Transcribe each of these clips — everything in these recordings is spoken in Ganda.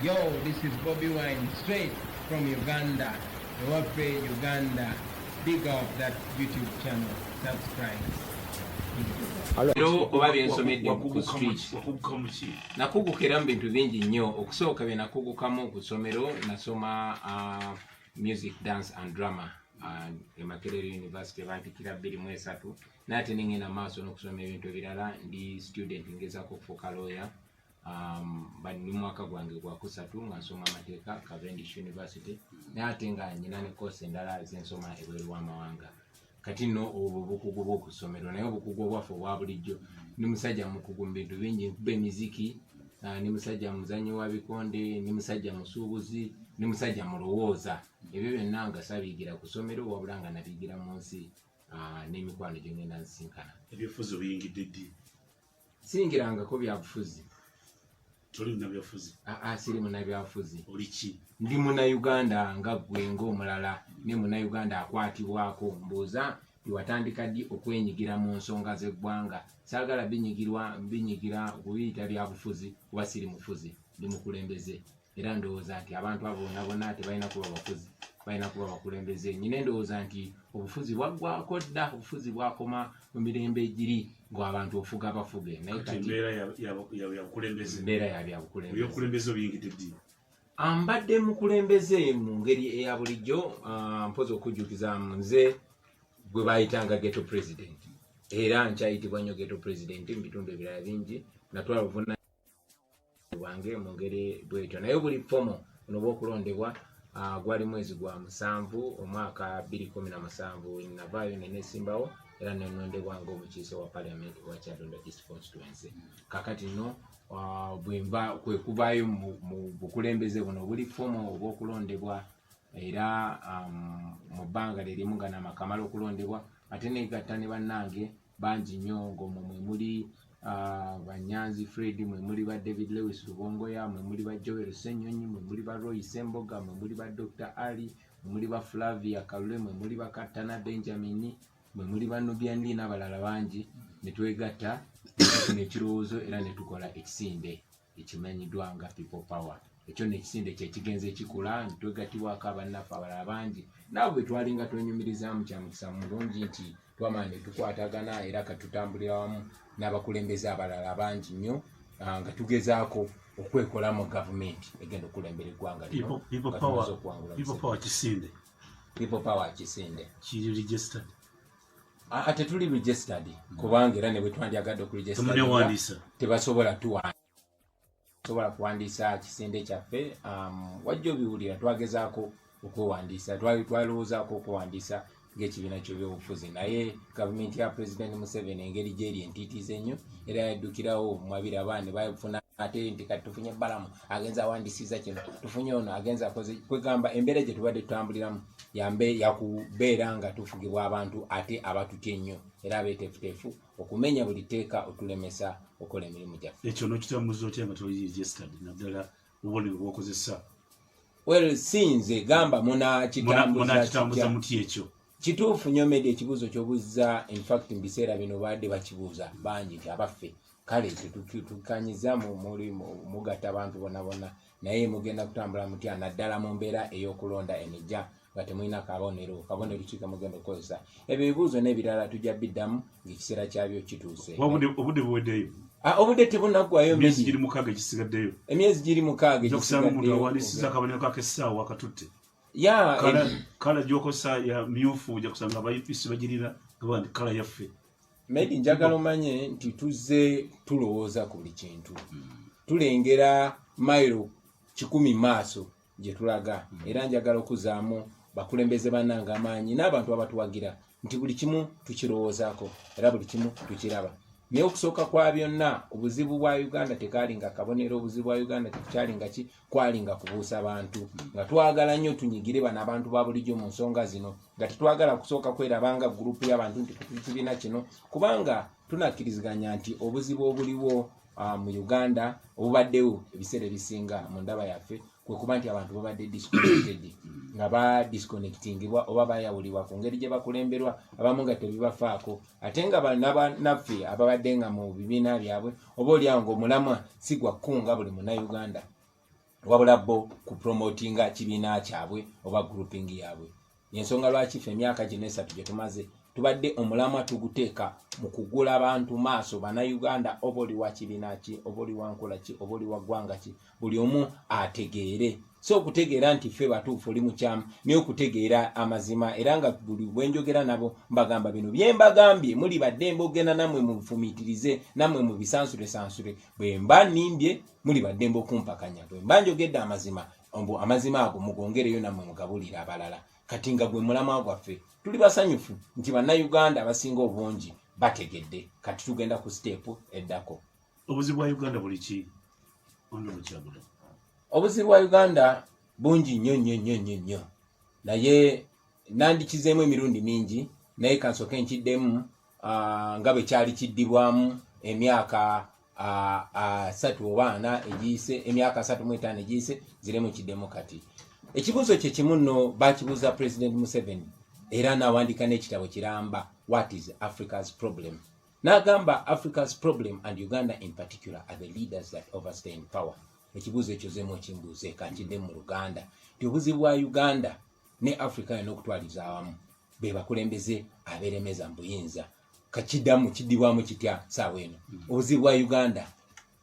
Yo, this is Bobby Wine, straight from Uganda. Wape Uganda. Big up that YouTube channel. Subscribe. Lero oba byensomedde ku street nakugukira mu bintu bingi nnyo. Okusooka bye nakugukamu ku ssomero nasoma music, dance and drama e Makerere University bantikira 23 nate ningenda maaso n'okusoma ebintu ebirala. Ndi student ngezaako okufuuka lawyer. Bani mwaka gwange gwa kusatu nga nsoma amateeka Cavendish University nate nga nyina ne course endala zensoma ebweru w'amawanga. Kati no obukugu bw'okusomero naye obukugu obwaffe obwa bulijjo ni musajja mukugu mu bintu bingi nkube miziki, ni musajja muzanyi wa bikonde, ni musajja musuubuzi, ni musajja mulowooza. Ebyo byonna nga sabiyigira ku ssomero wabula nga nabiyigira mu nsi n'emikwano gye ngenda nsinkana. Ebyobufuzi obiyingidde ddi? Siyingirangako byabufuzi. Toli munnabyabufuzi? Siri munnabyabufuzi. Oli ki? Ndi Munnayuganda nga ggwe ng'omulala, ne Munnayuganda akwatibwako. Mbuuza tiwatandika ddi okwenyigira mu nsonga z'eggwanga? Saagala binyigira kubiyita byabufuzi kuba siri mufuzi, ndi mukulembeze. Era ndowooza nti abantu abo bonna tebalina kuba bafuzi, balina kuba bakulembeze. Nyina endowooza nti obufuzi bwaggwako dda, obufuzi bwakoma mu mirembe egiri ng'abantu ofuga bafuge. Naye kati embeera yabukulembeze. Embeera ya byabukulembeze. Ebyokulembeze obiyingidde ddi? Mbadde mukulembeze mu ngeri eya bulijjo. Mpozi okujjukiza nze gwe bayitanga ghetto president, era nkyayitibwa nnyo ghetto president mu bitundu ebirala bingi. Natwala buvuna bwange mu ngeri bwetyo. Naye buli fomo buno bw'okulondebwa gwali mwezi gwa 7 omwaka 2017 navaayo nenesimbawo era nenondebwa ng'omukiise wa parliament wa Kyaddondo East Constituency. Kakati nno bwemba kwe kuvaayo mu bukulembeze buno buli fomo obw'okulondebwa era mu bbanga lirimu nga namakamala okulondebwa ate negatta ne bannange bangi nnyo ng'omwo mwe muli Banyanzi Fred, mwe muli ba David Lewis Rubongoya, mwe muli ba Joel Senyonyi, mwe muli ba Roy Semboga, mwe muli ba Dr. Ali, mwe muli ba Flavia Kalule, mwe muli ba Katana Benjamin, mwe muli ba Nubiandi n'abalala bangi. Ne twegatta n'ekirowoozo era ne tukola ekisinde ekimanyiddwa nga People Power. Ekyo n'ekisinde kye kigenze kikula, ne twegattibwako abannaffe abalala bangi. Naawe bwe twalinga twenyumirizaamu kya mukisa mulungi nti twamaane tukwatagana era katutambulira wamu n'abakulembeze abalala bangi nnyo nga tugezaako okwekola mu gavumenti egenda okulembera eggwanga lino. People Power kisinde. People Power kisinde. Kiri registered? Tetuli registered kubanga era ne bwe twandyagadde okuregistered tebasobola tusobola kuwandiisa kisinde kyaffe. Wajja obiwulira twagezaako okwewandiisa, twalowoozaako okuwandiisa ng'ekibiina ky'ebyobufuzi, naye gavumenti ya President Museveni engeri gy'eri entiitiize nnyo era yaddukirawo mu 20 bafuna ate nti kati tufunye ebbalamu agenza awandiisiza kino, tufunye ono agenza akoze. Kwegamba embeera gye tubadde tutambuliramu yakubeera nga tufugibwa abantu ate abatutya ennyo era abeeteefuteefu okumenya buli tteeka otulemesa okola emirimu gyaffe. Ekyo n'okitamuza otya nga toli registered naddala obubonero bw'okozesa? Well, sinze gamba munakitambuza muti ekyo kituufu nnyo media ekibuuzo ky'obuzza. In fact mu biseera bino baadde bakibuuza bangi nti abaffe kale tukanyiza mugatta abantu bonna naye mugenda kutambula mutya naddala mu mbeera ey'okulonda enijja nga temulina kabonero kika mugenda okukozesa. Ebyo ebibuuzo n'ebirala tujja biddamu ng'ekiseera kyabyo kituuse. Obudde buweddeyo? Obudde tebunaggwayo. Emyezi giri 6 ekisigaddeyo? Emyezi giri 6 ekisigaddeyo. Omuntu awandiisiza akabonero kak'essaawa akatutte. Kala gyokosa ya myufu ojja kusanga abayipisi bagirina gaba nti kala yaffe. Medi njagala omanye nti tuzze tulowooza ku buli kintu. Tulengera mayiro 10 maaso gye tulaga era njagala okuzaamu bakulembeze bannange amaanyi n'abantu abatuwagira nti buli kimu tukirowoozaako era buli kimu tukiraba. Naye okusooka kwa byonna obuzibu bwa Uganda tekaalinga kabonero, obuzibu bwa Uganda tekyalinga ki kwalinga kubuusa abantu nga twagala nnyo tunyigire bano abantu ba bulijjo mu nsonga zino nga tetwagala kusooka kwerabanga gurupu y'abantu nti tukibiina kino kubanga tunakkiriziganya nti obuzibu obuliwo mu Uganda obubaddewo ebiseera ebisinga mu ndaba yaffe kwe kuba nti abantu babadde disconnected nga ba disconnectingibwa oba bayawulibwa ku ngeri gye bakulemberwa abamu nga tebibafaako ate nga bannaffe ababadde nga mu bibiina byabwe oba oliawo ng'omulamwa si gwa kkunga buli Munnayuganda wabula bo ku promotinga kibiina kyabwe oba grouping yabwe. Yensonga lwaki ffe emyaka gino 3 gye tumaze tubadde omulamwa tuguteeka mu kugula abantu maaso bannayuganda oba oli wa kibiina ki oba oli wa nkola ki oba oli wa ggwanga ki buli omu ategeere. So okutegeera nti ffe batuufu oli mukyamu naye okutegeera amazima era nga buli bwenjogera nabo mbagamba bino bye mbagambye muli baddembe ogenda nammwe mufumiitirize nammwe mu bisansule bwe mba nnimbye muli baddembe okumpakanya bwe mba njogedde amazima amazima ago mugongereyo nammwe mugabulire abalala. Kati nga gwe mulamwa gwaffe tuli basanyufu nti bannayuganda abasinga obungi bategedde kati tugenda ku step eddako. Obuzibu bwa Uganda buli ki? Obuzibu bwa Uganda bungi nnyo naye nandikizeemu emirundi mingi naye kansooke nkiddemu nga bwe kyali kiddibwamu emyaka 3 oba 4 egiyise emyaka 3 mu 5 egiyise ziremu kiddemu kati. Ekibuuzo kye kimu nno bakibuuza President Museveni era n'awandiika n'ekitabo kiramba What is Africa's Problem? N'agamba Africa's problem and Uganda in particular are the leaders that overstay in power. Ekibuuzo ekyo zeemu okimbuuze kankidde mu Luganda ti obuzibu bwa Uganda ne Africa yonna okutwaliza awamu be bakulembeze abeeremeza mu buyinza. Kakiddamu kiddibwamu kitya saawa eno. Obuzibu bwa Uganda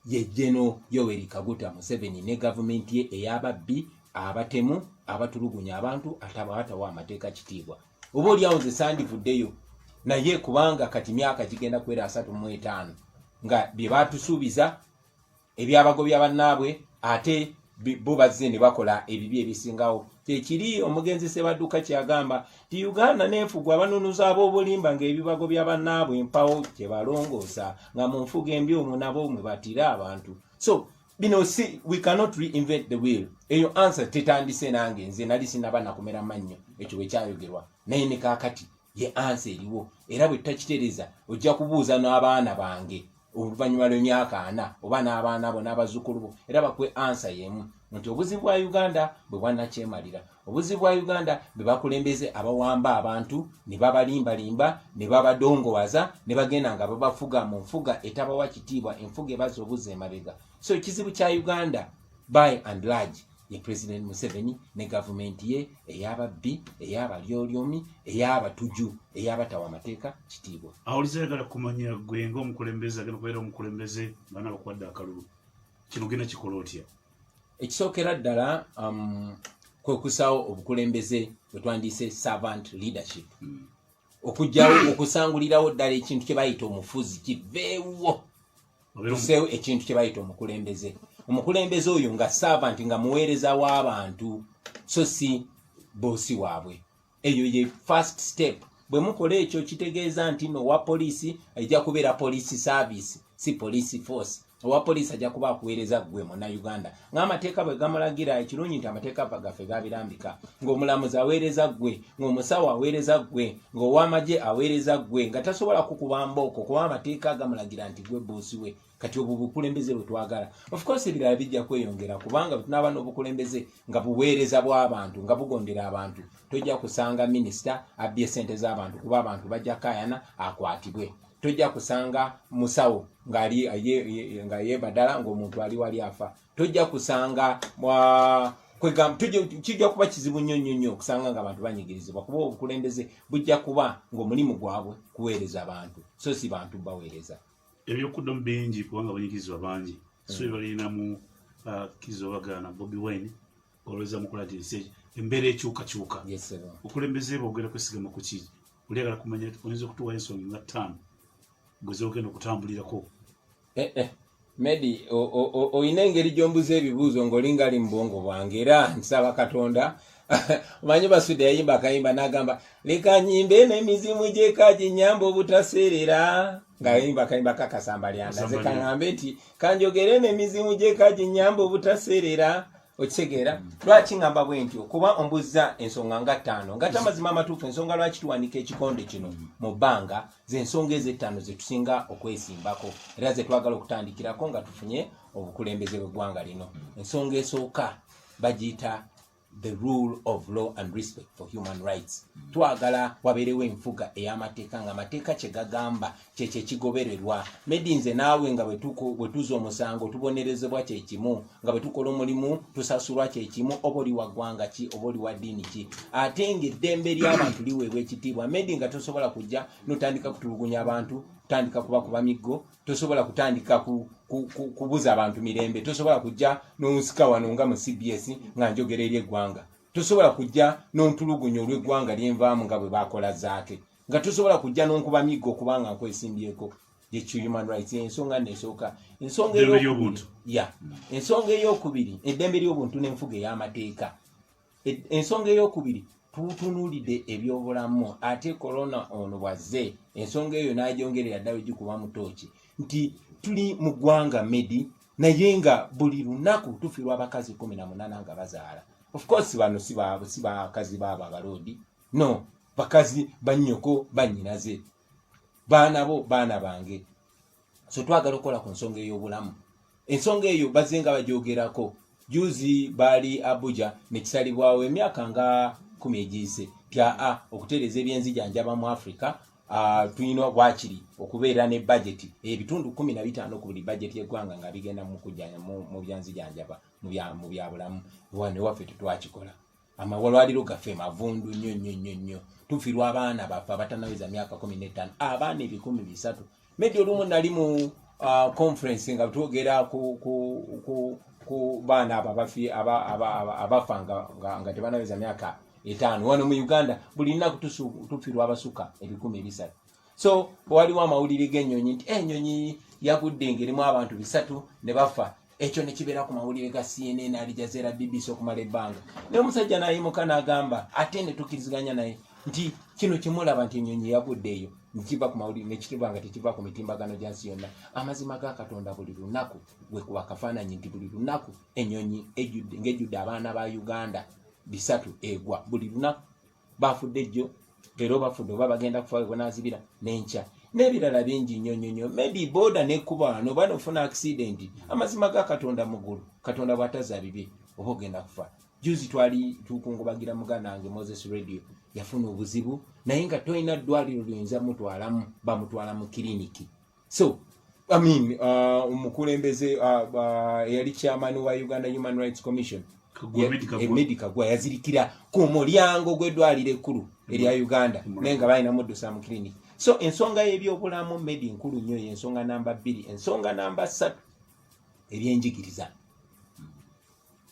ye General Yoweri Kaguta Museveni ne gavumenti ye ey'ababbi abatemu abatulugunya abantu atawa amateeka kitiibwa. Oba oli awo nze sandivuddeyo naye kubanga kati myaka gigenda kwera 35 nga bye batusuubiza ebyabagobya bannaabwe ate bo bazze ne bakola ebibi ebisingawo. Tekiri omugenzi Sebadduka kyagamba ti Uganda n'enfugu abanunuza ab'obulimba ng'ebibagobya bannaabwe empawo kye balongoosa nga mu nfuga embi omwo nabo mwe batira abantu. So see, we cannot reinvent the wheel. Eyo answer tetandise nange nze nali sinaba nakumera mannyo ekyo bwe kyayogerwa naye ne kaakati ye answer eriwo era bwe tutakitereeza ojja kubuuza n'abaana bange oluvannyuma lw'emyaka 4 oba n'abaana bo n'abazzukulu bo era bakwe answer y'emu nti obuzibu bwa Uganda bwe bwannakyemalira. Obuzibu bwa Uganda bwe bakulembeze abawamba abantu ne babalimbalimba ne babadongowaza ne bagenda nga babafuga mu nfuga etabawa kitiibwa enfuga ebaza obuzza emabega. So ekizibu kya Uganda by and large ye President Museveni ne gavumenti ye ey'ababbi ey'abalyolyomi ey'abatuju ey'abatawa amateeka kitiibwa. Awulizagala kumanya gwe ng'omukulembeze agenda kubeera omukulembeze nga nabakwadde akalulu kino genda kikola otya? Ekisookera ddala kwe kusaawo obukulembeze bwe twandise servant leadership. Okujjawo okusangulirawo ddala ekintu kye bayita omufuzi kiveewo tuseewo ekintu kye bayita omukulembeze. Omukulembeze oyo nga servant nga muweereza w'abantu so si boosi waabwe. Eyo ye first step. Bwe mukola ekyo kitegeeza nti no wa poliisi ajja kubeera police service si police force. Owa poliisi ajja kuba akuweereza gwe Munnayuganda ng'amateeka bwe gamulagira. Ekirungi nti amateeka gaffe gabirambika ng'omulamuzi aweereza gwe ng'omusawo aweereza gwe ng'ow'amagye aweereza gwe nga tasobola kukuba mbooko kuba amateeka gamulagira nti gwe boosi we. Kati obwo bukulembeze bwe twagala. Of course ebirala bijja kweyongera kubanga bwe tunaaba n'obukulembeze nga buweereza bw'abantu nga bugondera abantu tojja kusanga minisita abbye ssente z'abantu kuba abantu bajja kaayana akwatibwe. Tojja kusanga musawo nga yeebadala ng'omuntu ali wali afa. Tojja kusanga kijja kuba kizibu nnyo okusanga nga abantu banyigirizibwa kuba obukulembeze bujja kuba ng'omulimu gwabwe kuweereza abantu so si bantu baweereza. Ebyokuddamu bingi kubanga abanyigirizibwa bangi so balinamu Kizzo Bagana Bobi Wine olowooza mukola nti embeera ekyukakyuka. Okulembeze bwogenda kwesigama ku ki? Olyagala kumanya oyinza okutuwa ensonga nga 5 bweze ogenda okutambulirako. Medi oyina engeri gy'ombuza ebibuuzo ng'olinga ali mu bwongo bwange era nsaba Katonda omanyi Basudde yayimba akayimba n'agamba leka nyimbe n'emizimu gy'eka ginyamba obutaseerera ng'ayimba akayimba kakasamba lyanda ze kaŋŋambe nti kanjogere n'emizimu gy'eka ginyamba obutaseerera. Okitegeera lwaki ngamba bwe ntyo kuba ombuzza ensonga nga 5 nga tamazima amatuufu ensonga lwaki tuwanika ekikonde kino mu bbanga z'ensonga ezo 5 ze tusinga okwesimbako era ze twagala okutandikirako nga tufunye obukulembeze bw'eggwanga lino. Ensonga esooka bagiyita the rule of law and respect for human rights. Twagala waberewo enfuga ey'amateeka nga amateeka kye gagamba kyekyo ekigobererwa. Medi nze naawe nga bwetuza omusango tubonerezebwa kyekimu, nga bwe tukola omulimu tusasulwa kyekimu, oba oli wa ggwanga ki oba oli wa ddiini ki. Ate ng'eddembe ly'abantu liweebwa ekitiibwa. Medi nga tosobola kujja n'otandika kutulugunya abantu, kutandika kubakuba miggo, tosobola kutandika kubuza abantu mirembe, tosobola kujja n'onsika wano nga mu CBS nga njogera eri eggwanga, tosobola kujja n'ontulugunya olw'eggwanga lyenvaamu nga bwe bakola zaake, nga tosobola kujja n'onkuba miggo kubanga nkwesimbyeko. Yekyo human rights ensonga nesooka. Ensonga ey'okubiri eddembe ly'obuntu n'enfuga ey'amateeka. Ensonga ey'okubiri tutunuulidde ebyobulamu, ate korona ono bwazze ensonga eyo n'agyongerera ddala gikuba mu tooki nti tuli mu ggwanga Medi naye nga buli lunaku tufiirwa abakazi 18 nga bazaala. Of course bano si bakazi baabo abalodi, no, bakazi bannyoko bannyinaze, baana bo baana bange. So twagala okukola ku nsonga ey'obulamu. Ensonga eyo bazze nga bagyogerako. Juzi baali Abuja ne kisalibwawo emyaka nga 10 egiyise tya okutereeza ebyenzijanjaba mu Africa. Tulina bwakiri okubeera ne budget ebitundu 15 ku buli budget y'eggwanga nga bigenda mu kujjanya mu byanzijanjaba mu byabulamu. Wane waffe tetwakikola. Amawalwaliro gaffe mavundu nnyo. Tufiirwa abaana baffe abatanaweza myaka 15, abaana 300,000. Medi olumu nali mu conference nga twogera ku baana abafa nga tebanaweza myaka 5 wano mu Uganda. Buli nnaku tufiirwa abasuka 300,000. So waliwo amawulire g'ennyonyi nti ennyonyi yagudde ng'erimu abantu 3 ne bafa. Ekyo ne kibeera ku mawulire ga CNN, Al Jazeera, BBC okumala ebbanga. Naye omusajja n'ayimuka n'agamba ate ne tukkiriziganya naye nti kino kimulaba nti ennyonyi yagudde eyo nkiva ku mawulire nekikiba nga tekiva ku mitimbagano gyansi yonna. Amazima ga Katonda buli lunaku gwe kuba kafaananyi nti buli lunaku ennyonyi ng'ejjudde abaana ba Uganda 3 egwa buli lunaku. Bafudde jjo, leero bafudde oba bagenda kufa bwenaazibira n'enkya n'ebirala bingi nnyo. Medi boda n'ekkuba wano oba nofuna accident, amazima ga Katonda muggulu. Katonda bw'atazza bibi oba ogenda kufa. Juzi twali tukungubagira muganda wange Moses Radio yafuna obuzibu naye nga tolina ddwaliro luyinza mutwalamu, bamutwala mu kiriniki. So omukulembeze eyali chairman wa Uganda Human Rights Commission Medi Kagwa yazirikira ku mulyango gw'eddwaliro ekkulu erya Uganda naye nga balina muddusa mu kiriniki. So ensonga y'ebyobulamu Medi nkulu nnyo y'ensonga namba 2. Ensonga namba 3 ebyenjigiriza.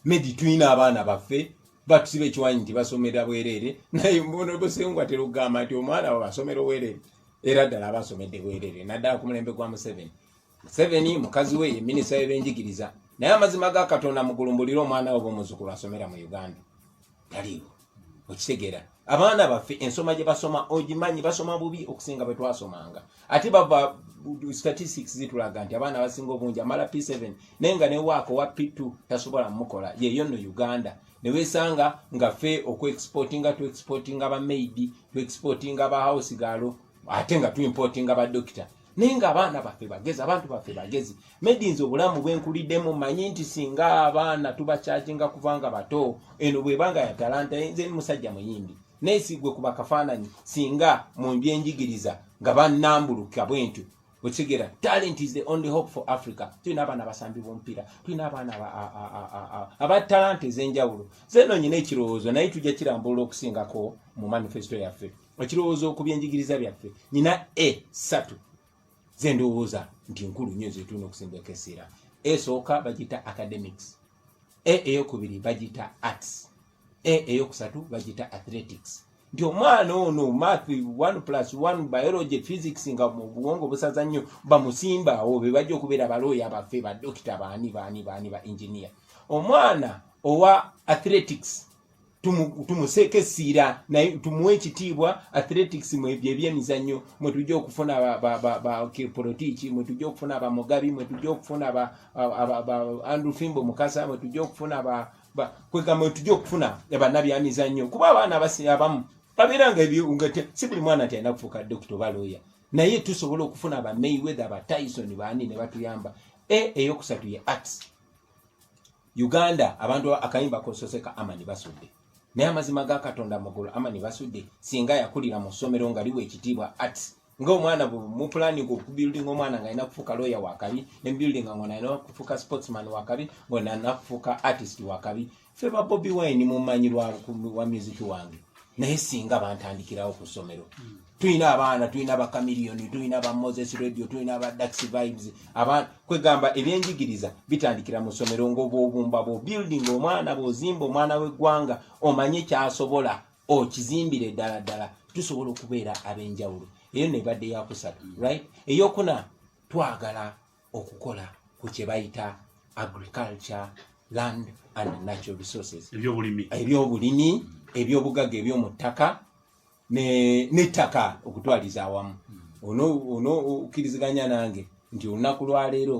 Medi tulina abaana baffe batusiba ekiwanyi nti basomera bwerere, naye mbono bosengwa terugamba nti omwana wa basomera bwerere era ddala abasomedde bwerere naddala ku mulembe gwa Museveni mukazi we ye minisita w'ebyenjigiriza, naye amazima ga Katonda mugulumbulira omwana we b'omuzzukulu asomera mu Uganda taliiwo. Okitegeera abaana baffe ensoma gye basoma ogimanyi basoma bubi okusinga bwe twasomanga. Ate bava statistics zitulaga nti abaana basinga obungi amala P7 naye nga ne waako wa P2 tasobola mukola yeyo nno Uganda. Ne weesanga nga ffe tu-exportinga abamaidi, tu-exportinga aba house girl, ate nga tu-importinga abadokita. Naye nga abaana baffe bagezi, abantu baffe bagezi. Medi nze obulamu bwenkuliddemu manyi nti singa abaana tubakyajinga kuvanga bato eno bwebanga ya talanta nze musajja muyimbi naye sigwe kuba kafaananyi singa mu byenjigiriza nga bannambuluka bwentu. Okitegeera talent is the only hope for Africa. Tulina abaana abasambi b'omupiira, tulina abaana aba talent ez'enjawulo. Zeno nyina ekirowoozo naye tujja kirambulula okusingako mu manifesto yaffe. Ekirowoozo ku byenjigiriza byaffe nyina 3 zendowooza nti nkulu nnyo zetulina okusimbako essira. Esooka bagita academics, eyokubiri bagita arts, eyokusatu bagita athletics. Nti omwana ono math 1+1 biology physics nga mu bwongo busaza nnyo bamusimbaawo be bajja okubeera abalooya baffe badokita baani ba engineer. Omwana owa athletics tumuseeke essira naye tumuwe ekitiibwa. Athletics mwebyo ebyemizannyo mwe tujja okufuna ba Kiprotiki, mwe tujja okufuna ba Mugabi, mwe tujja okufuna ba Andrew Fimbo Mukasa, mwe tujja okufuna mwe tujja okufuna bannabyamizannyo. Kuba abaana abamu babeera nga ebyo ngate si buli mwana atenda kufuuka dokita oba lawyer, naye tusobola okufuna ba Mayweather, ba Tyson baani ne batuyamba. Eyokusatu ye arts. Uganda abantu akayimba kososeka Amani basudde naye amazima ga Katonda mugulu Amani basudde singa yakulira mu ssomero nga liwe ekitiibwa arts ng'omwana mu planning okubuilding omwana nga alina kufuuka lawyer wakabi ne building nga alina kufuuka sportsman wakabi ng'ona alina kufuuka artist wakabi ffe ba Bobi Wine mumanyi wa music wange naye singa bantandikirawo ku ssomero tuyina abaana tuyina ba Chameleon tuyina ba Moses Radio tuyina ba Dax Vibes abantu kwegamba ebyenjigiriza bitandikira mu ssomero ng'obwobumba bo building omwana bozimba omwana w'eggwanga omanye kyasobola okizimbire ddala tusobola okubeera ab'enjawulo eyo nebadde yakusatu right eyokuna twagala okukola ku kye bayita agriculture land and natural resources ebyobulimi ebyobugagga eby'omu ttaka n'ettaka okutwaliza awamu ono okkiriziganya nange nti olunaku lwaleero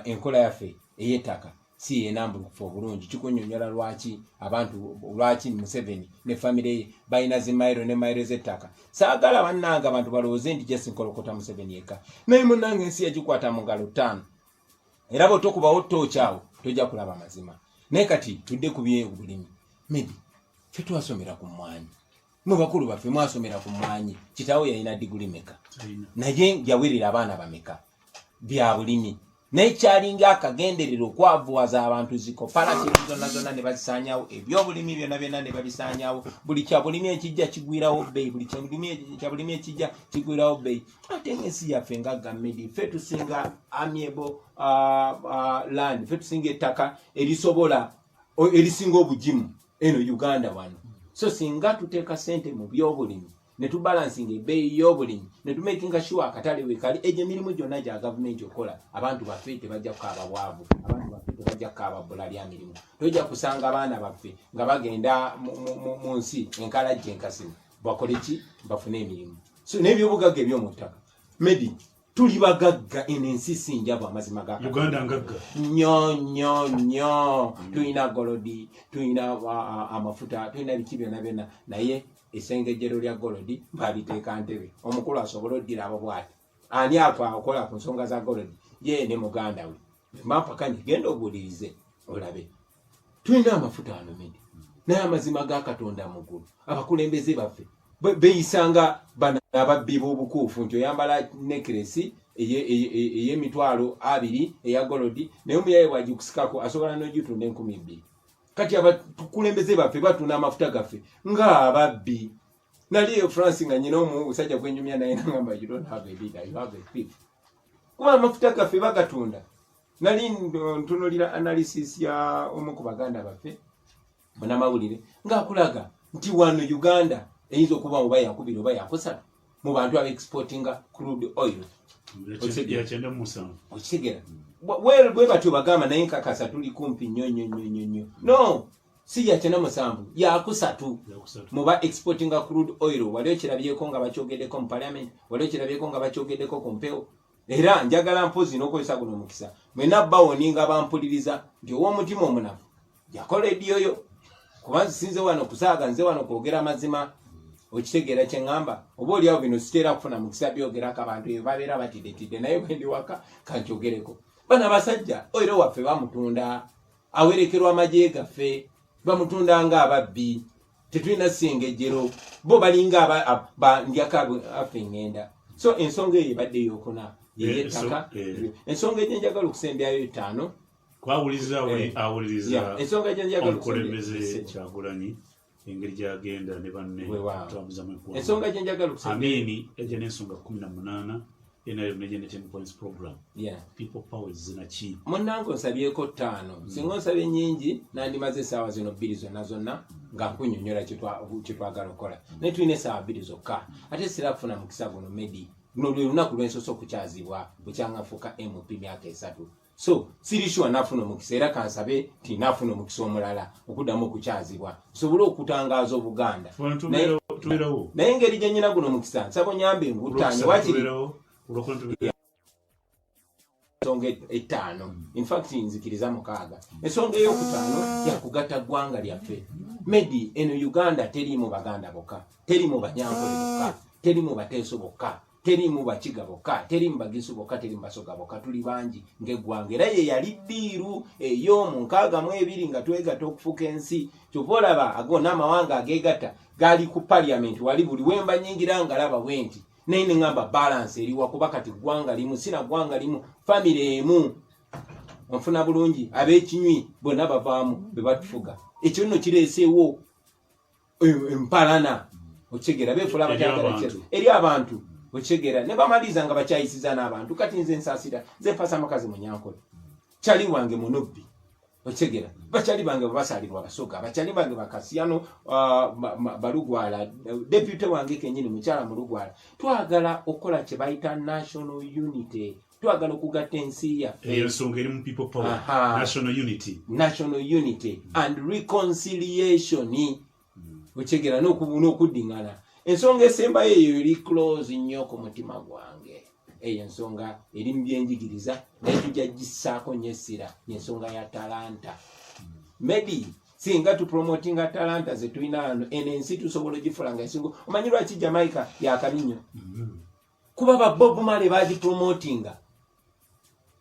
enkola yaffe ey'ettaka si yenambulukufu obulungi kikunyonyola lwaki abantu lwaki Museveni ne famire ye balina zimayiro ne mayiro z'ettaka saagala bannanga abantu balowooze nti Jesse Nkolokota Museveni yekka naye munnange ensi yagikwata mu ngalo 5 era bw'otokubawo ttooki awo tojja kulaba mazima naye kati tudde ku byobulimi Medi ffe twasomera ku mmwanyi mu bakulu baffe mwasomera ku mmwanyi kitaawo yalina diguli meka naye yawerera abaana bameka bya bulimi naye kyalinga akagenderero okwavuwaza abantu ziko palati zonna ne bazisaanyawo ebyobulimi byonna ne babisaanyawo buli kya bulimi ekijja kigwirawo bbeeyi buli kya bulimi ekijja kigwirawo bbeeyi ate ng'ensi yaffe nga Gamedi ffe tusinga amiable land ffe tusinga ettaka erisobola erisinga obugimu eno Uganda wano so singa tuteeka sente mu byobulimi ne tubalansinga ebbeeyi y'obulimi ne tumakinga sure akatale wekali egyo emirimu gyonna gya gavumenti okola abantu baffe tebajja kukaaba bwavu abantu baffe tebajja kukaaba bbula lya mirimu tojja kusanga abaana baffe nga bagenda mu nsi enkalajja enkasimu bakole ki bafune emirimu so n'ebyobugagga eby'omu ttaka Medi tuli bagagga eno ensi sinjabu amazima ga Uganda ngagga nnyo tuyina golodi tuyina amafuta tuyina biki byonna naye essengejjero lya golodi baliteeka ntebe omukulu asobola oddira abo bwati ani akola ku nsonga za golodi ye ne muganda we mampakanye genda obuulirize olabe tuyina amafuta ano Medi naye amazima ga Katonda mugulu abakulembeze baffe beyisanga bana ababbi b'obukuufu nti oyambala nekeresi ey'emitwalo 2 eya golodi naye omuyaye bwagikusikako asobola n'ogitunda 2,000 kati abakulembeze baffe batuna amafuta gaffe ng'ababbi naliyo France nga nyina omusajja gwenyumya naye nangamba you don't have a leader you have a thief kuba amafuta gaffe bagatunda nali ntunulira analysis ya omu ku baganda baffe munamawulire ng'akulaga nti wano Uganda eyinza okuba oba yakubira oba yakusatu mu bantu aba-exportinga crude oil okitegera bwe batyo bagamba naye nkakasa tuli kumpi nnyo no si ya 97 yakusatu mu ba-exportinga crude oil wali okirabyeko nga bakyogeddeko mu parliament wali okirabyeko nga bakyogeddeko ku mpewo era njagala mpozi n'okozesa guno omukisa mwena bawoninga bampuliriza nti ow'omutima omunafu yakola ediyoyo kuba nsinze wano kusaaga nze wano kwogera mazima okitegeera kye ŋŋamba oba oliawo bino siteera kufuna mukisa byogerako abantu ebyo babeera batidetidde naye bwe ndi waka kankyogereko bana basajja oiro waffe bamutunda awerekerwa amagye gaffe bamutunda ng'ababbi tetulina ssengejjero bo balinga ndyaka affe ŋŋenda so ensonga eyo ebadde eyokuna yeyettaka ensonga egyo njagala okusembyayo 5 kwawuliriza awuliriza ensonga egyo njagala okulembeze Kyagulanyi engeri gyagenda ne banne tambuza mu kwa ensonga gye njagala okusembya amini eje n'ensonga 18 enayo neje ne 10 points program people power zina chi munnango nsabyeko 5 singa nsabye nyingi nandimaze essaawa zino 2 zonna nga nkunyonyola kye twagala okukola naye tulina essaawa 2 zokka ate sira kufuna mukisa guno Medi luno lwe lunaku lw'ensoso okukyazibwa bukyangafuuka MP myaka 3 so sirishwa nafuna omukisa era kansabe ti nafuna omukisa omulala okuddamu okukyazibwa sobole okutangaaza obuganda naye engeri gye nnyina guno omukisa nsaba onyambe ngutanye wakiri ensonga 5 infact nzikiriza 6 ensonga ey'okutaano yakugatta ggwanga lyaffe Medi eno Uganda teriimu baganda bokka teriimu banyankole bokka teriimu bateeso bokka terimu bakiga bokka, terimu bagisu bokka, terimu basoga bokka, tuli bangi ng'eggwanga. Era ye yali ddiiru ey'omu 62 nga twegatta okufuka ensi. Kyova olaba ago n'amawanga ageegatta gaali ku parliament wali buli wemba nyingira nga laba bwenti naye ne ngamba balance eriwa kuba kati ggwanga limu sina ggwanga limu family emu onfuna bulungi ab'ekinywi bonna bavaamu be batufuga. Ekyo nno kireeseewo empalana okitegeera beefula abakyagala eri abantu okitegeera ne bamaliza nga bakyayisiza n'abantu. Kati nze nsaasira nze mpasa amakazi munyankole kyali wange munobbi okitegeera bakyali bange basalirwa basoga bakyali bange bakasiyano balugwala deputy wange kenyini mukyala mu Lugwala. Twagala okukola kye bayita national unity, twagala okugatta ensi yaffe. Ensonga eri mu people power, national unity and reconciliation okitegeera n'okuddingana. Ensonga esembayo eyo eri close nnyo ku mutima gwange. Eyo ensonga eri mu byenjigiriza naye tujja gissaako nnyo essira y'ensonga ya talanta. Maybe singa tupromotinga talanta ze tulina wano eno ensi tusobola ogifula nga esingo. Omanyi lwaki Jamaica yakabi nnyo? Kuba ba Bob Marley bagipromotinga.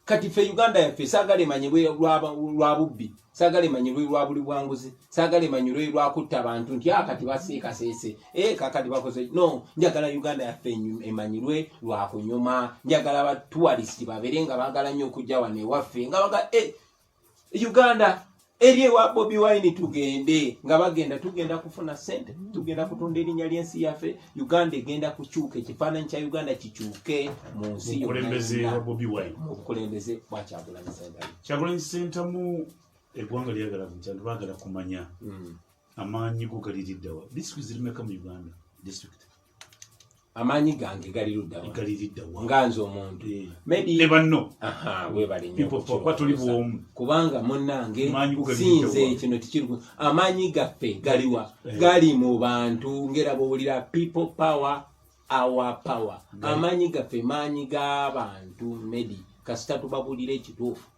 Kati ffe Uganda yaffe saagala emanyirwe lwa bubbi, saagala emanyirwe lwa buli bwanguzi, saagala emanyirwe lwa kutta abantu nti kati baseekaseese kakati bakoze. No, njagala Uganda yaffe emanyirwe lwa kunyuma. Njagala ba tourist babeere nga baagala nnyo okujja wano ewaffe nga baga Uganda eri ewa Bobi Wine tugende nga bagenda tugenda kufuna ssente, tugenda kutunda erinnya ly'ensi yaffe. Uganda egenda kukyuka, ekifaananyi kya Uganda kikyuke mu nsi obukulembeze bwa Kyagulanyi Ssentamu. Kyagulanyi Ssentamu eggwanga lyagala abantu baagala kumanya amaanyi go gali liddawa. District zirimeka mu Uganda? District amaanyi gange gali luddawa nga nze omuntu ne banno weebale nnyo tuli kubanga munnange sinze kino tikiri amaanyi gaffe galiwa gali mu bantu ngera bw'owulira people power our power. Amaanyi gaffe maanyi g'abantu Medi kasita tubabulira ekituufu.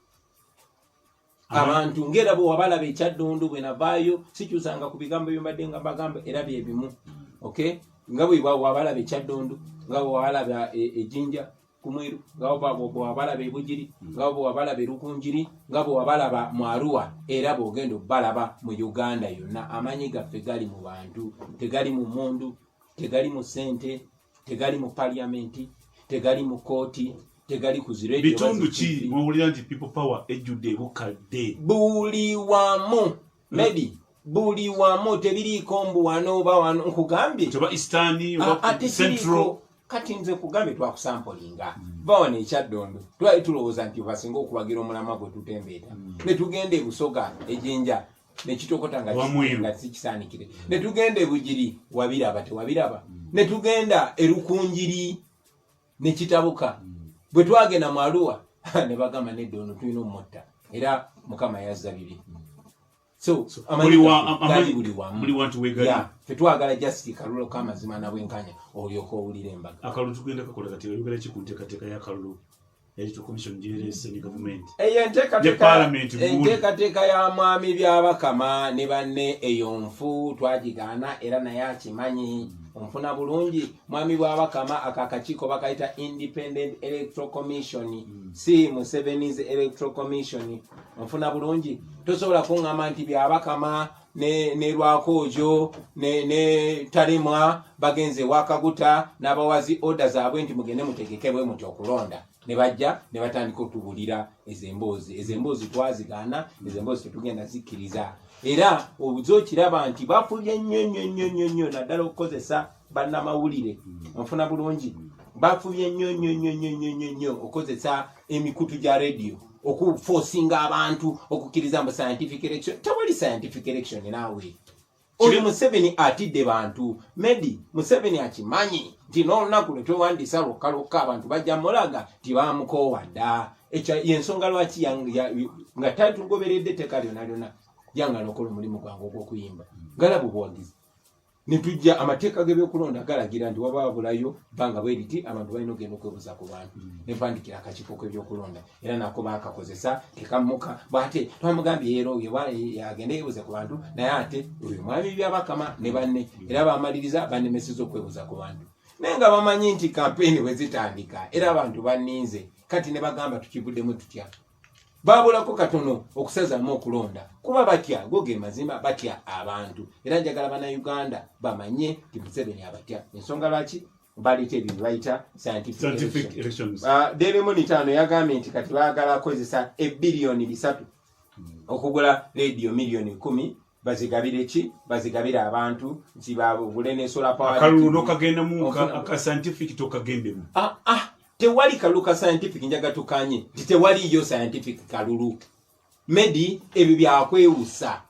Abantu ngera bwe wabalaba ekyaddondo bwe navaayo sikyusanga ku bigambo byembadde nga bagamba era bye bimu. Okay, nga bwe wabalaba ekyaddondo, nga bwe wabalaba ejjinja ku Mweru, nga bwe wabalaba ebugiri, nga bwe wabalaba erukunjiri, nga bwe wabalaba mu Arua, era bw'ogenda obbalaba mu Uganda yonna. Amaanyi gaffe gali mu bantu, tegali mu mmundu, tegali mu ssente, tegali mu parliamenti, tegali mu kooti, tegali ku zirejjo. Bitundu ki mwawulira nti people power ejjudde bukadde? Buli wamu Medi, buli wamu tebiriiko mbu wano oba wano nkugambye toba Eastern oba Central. Kati nze kugambye twakusampolinga bawona ekyaddondo twali tulowooza nti basinga okubagira omulamwa gwe tutembeeta ne tugenda e Busoga ejjinja ne kitokota nga sikisaanikire, ne tugenda e Bugiri wabiraba tewabiraba, ne tugenda e Rukunjiri ne kitabuka. Bwe twagenda mu Arua ne bagamba nedda ono tulina omumotta era Mukama yazza bibi. So buli wantu wegali fetwagala just kalulu k'amazima na bwenkanya olyoka owulira embaga. Akalulu tugenda kakola kati oyogera ki ku nteekateeka y'akalulu yaitu commission gy'ereese ne gavumenti eyo enteekateeka ya mwami Byabakama ne banne eyo nfu twagigaana era naye akimanyi. Onfuna bulungi mwami Byabakama akakiiko bakayita Independent Electoral Commission, si Museveni's Electoral Commission. Onfuna bulungi tosobola kuŋŋamba nti Byabakama ne Lwakoojo ne Talimwa bagenze Wakaguta n'abawazi order zaabwe nti mugende mutegekebwe muti okulonda. Ne bajja ne batandika otubulira ezemboozi twazigaana, ezemboozi tetugenda zikkiriza. Era obuzookiraba nti bafubye nnyo naddala okukozesa bannamawulire. Onfuna bulungi bafubye nnyo okukozesa emikutu gya radio okuforcinga abantu okukkiriza mu scientific election. Tewali scientific election naawe. Oli Museveni atidde bantu. Medi Museveni akimanyi nti n'olunaku lwe twewandiisa lwokka abantu bajja mulaga tibamukoowa dda. Ekyo yensonga lwaki nga tatugoberedde etteeka lyonna yanga n'okola omulimu gwange ogw'okuyimba galaba obuwagizi. Ne tujja amateeka g'ebyokulonda galagira nti wababulayo bbanga bwe riti abantu balina ogenda okwebuza ku bantu ne mpandikira akakiiko k'ebyokulonda era nako baakakozesa tekamuka bwate twamugambye yeero agende yeebuze ku bantu naye ate oyo mwami Byabakama ne banne era bamaliriza banemeseza okwebuza ku bantu. nenga bamanyi nti campaign bwe zitandika era abantu baninze kati ne bagamba tukibuddemu tutya babulako katono okusazamu okulonda kuba batya goge mazima batya abantu era njagala bannayuganda bamanye nti Museveni abatya ensonga lwaki balite ebintu bayita scientific elections. Daily Monitor yagambye nti kati baagala akozesa ebbiliyoni 3 okugula radio miliyoni 10 bazigabire ki bazigabire abantu nti babule ne solar power kalulu kagenda mu ka scientific tokagendemu tewali kaluka scientific njaga tukanye tewali yo scientific kalulu medi ebi byakwewusa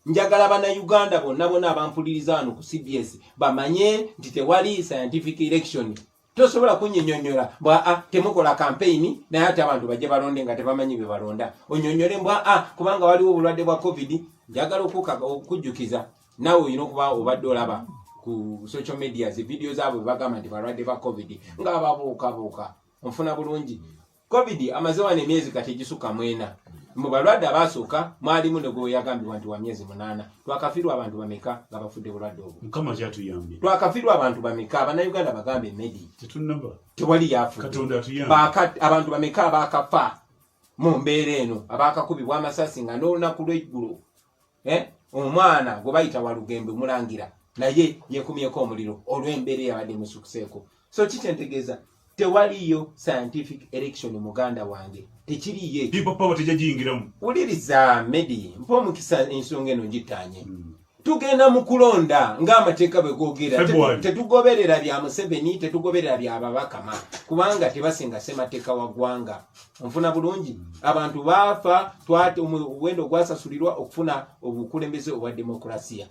njagala bannayuganda bonna abampuliriza wano ku CBS bamanye nti tewali scientific election tosobola kunyinyonyola mbwa temukola campaign naye ate abantu bajje balonde nga tebamanyi bye balonda onyonyole mbwa kubanga waliwo obulwadde bwa covid njagala okujjukiza nawe olina okuba obadde olaba ku social media video zaabwe bagamba nti balwadde ba covid nga babuukabuuka onfuna bulungi covid amaze wane emyezi kati gisuka mwena mu balwadde abasooka mwalimu nego yagambibwa nti wa myezi 8 twakafirwa abantu bameka nga bafudde bulwadde obwo mukama kyatuyambye twakafirwa abantu bameka abannayuganda bagambe medi tetunamba tewali yafu katonda atuyambye abantu bameka abakafa mu mbeera eno abakakubibwa amasasi nga n'olunaku lw'eggulu omwana gwe bayita Walugembe mulangira naye yekumyeko omuliro olw'embeera yabadde musukuseeko so kitentegeeza tewaliyo scientific election muganda wange tekiriye people power tejajingiramu uliriza medi mpo mukisa ensonga eno ngitanye tugenda mu kulonda ng'amateeka bwe googera tetugoberera bya Museveni tetugoberera bya babakama kubanga tebasinga semateeka wa ggwanga nfuna bulungi abantu baafa twate omuwendo gwasasulirwa okufuna obukulembeze obwa demokrasiya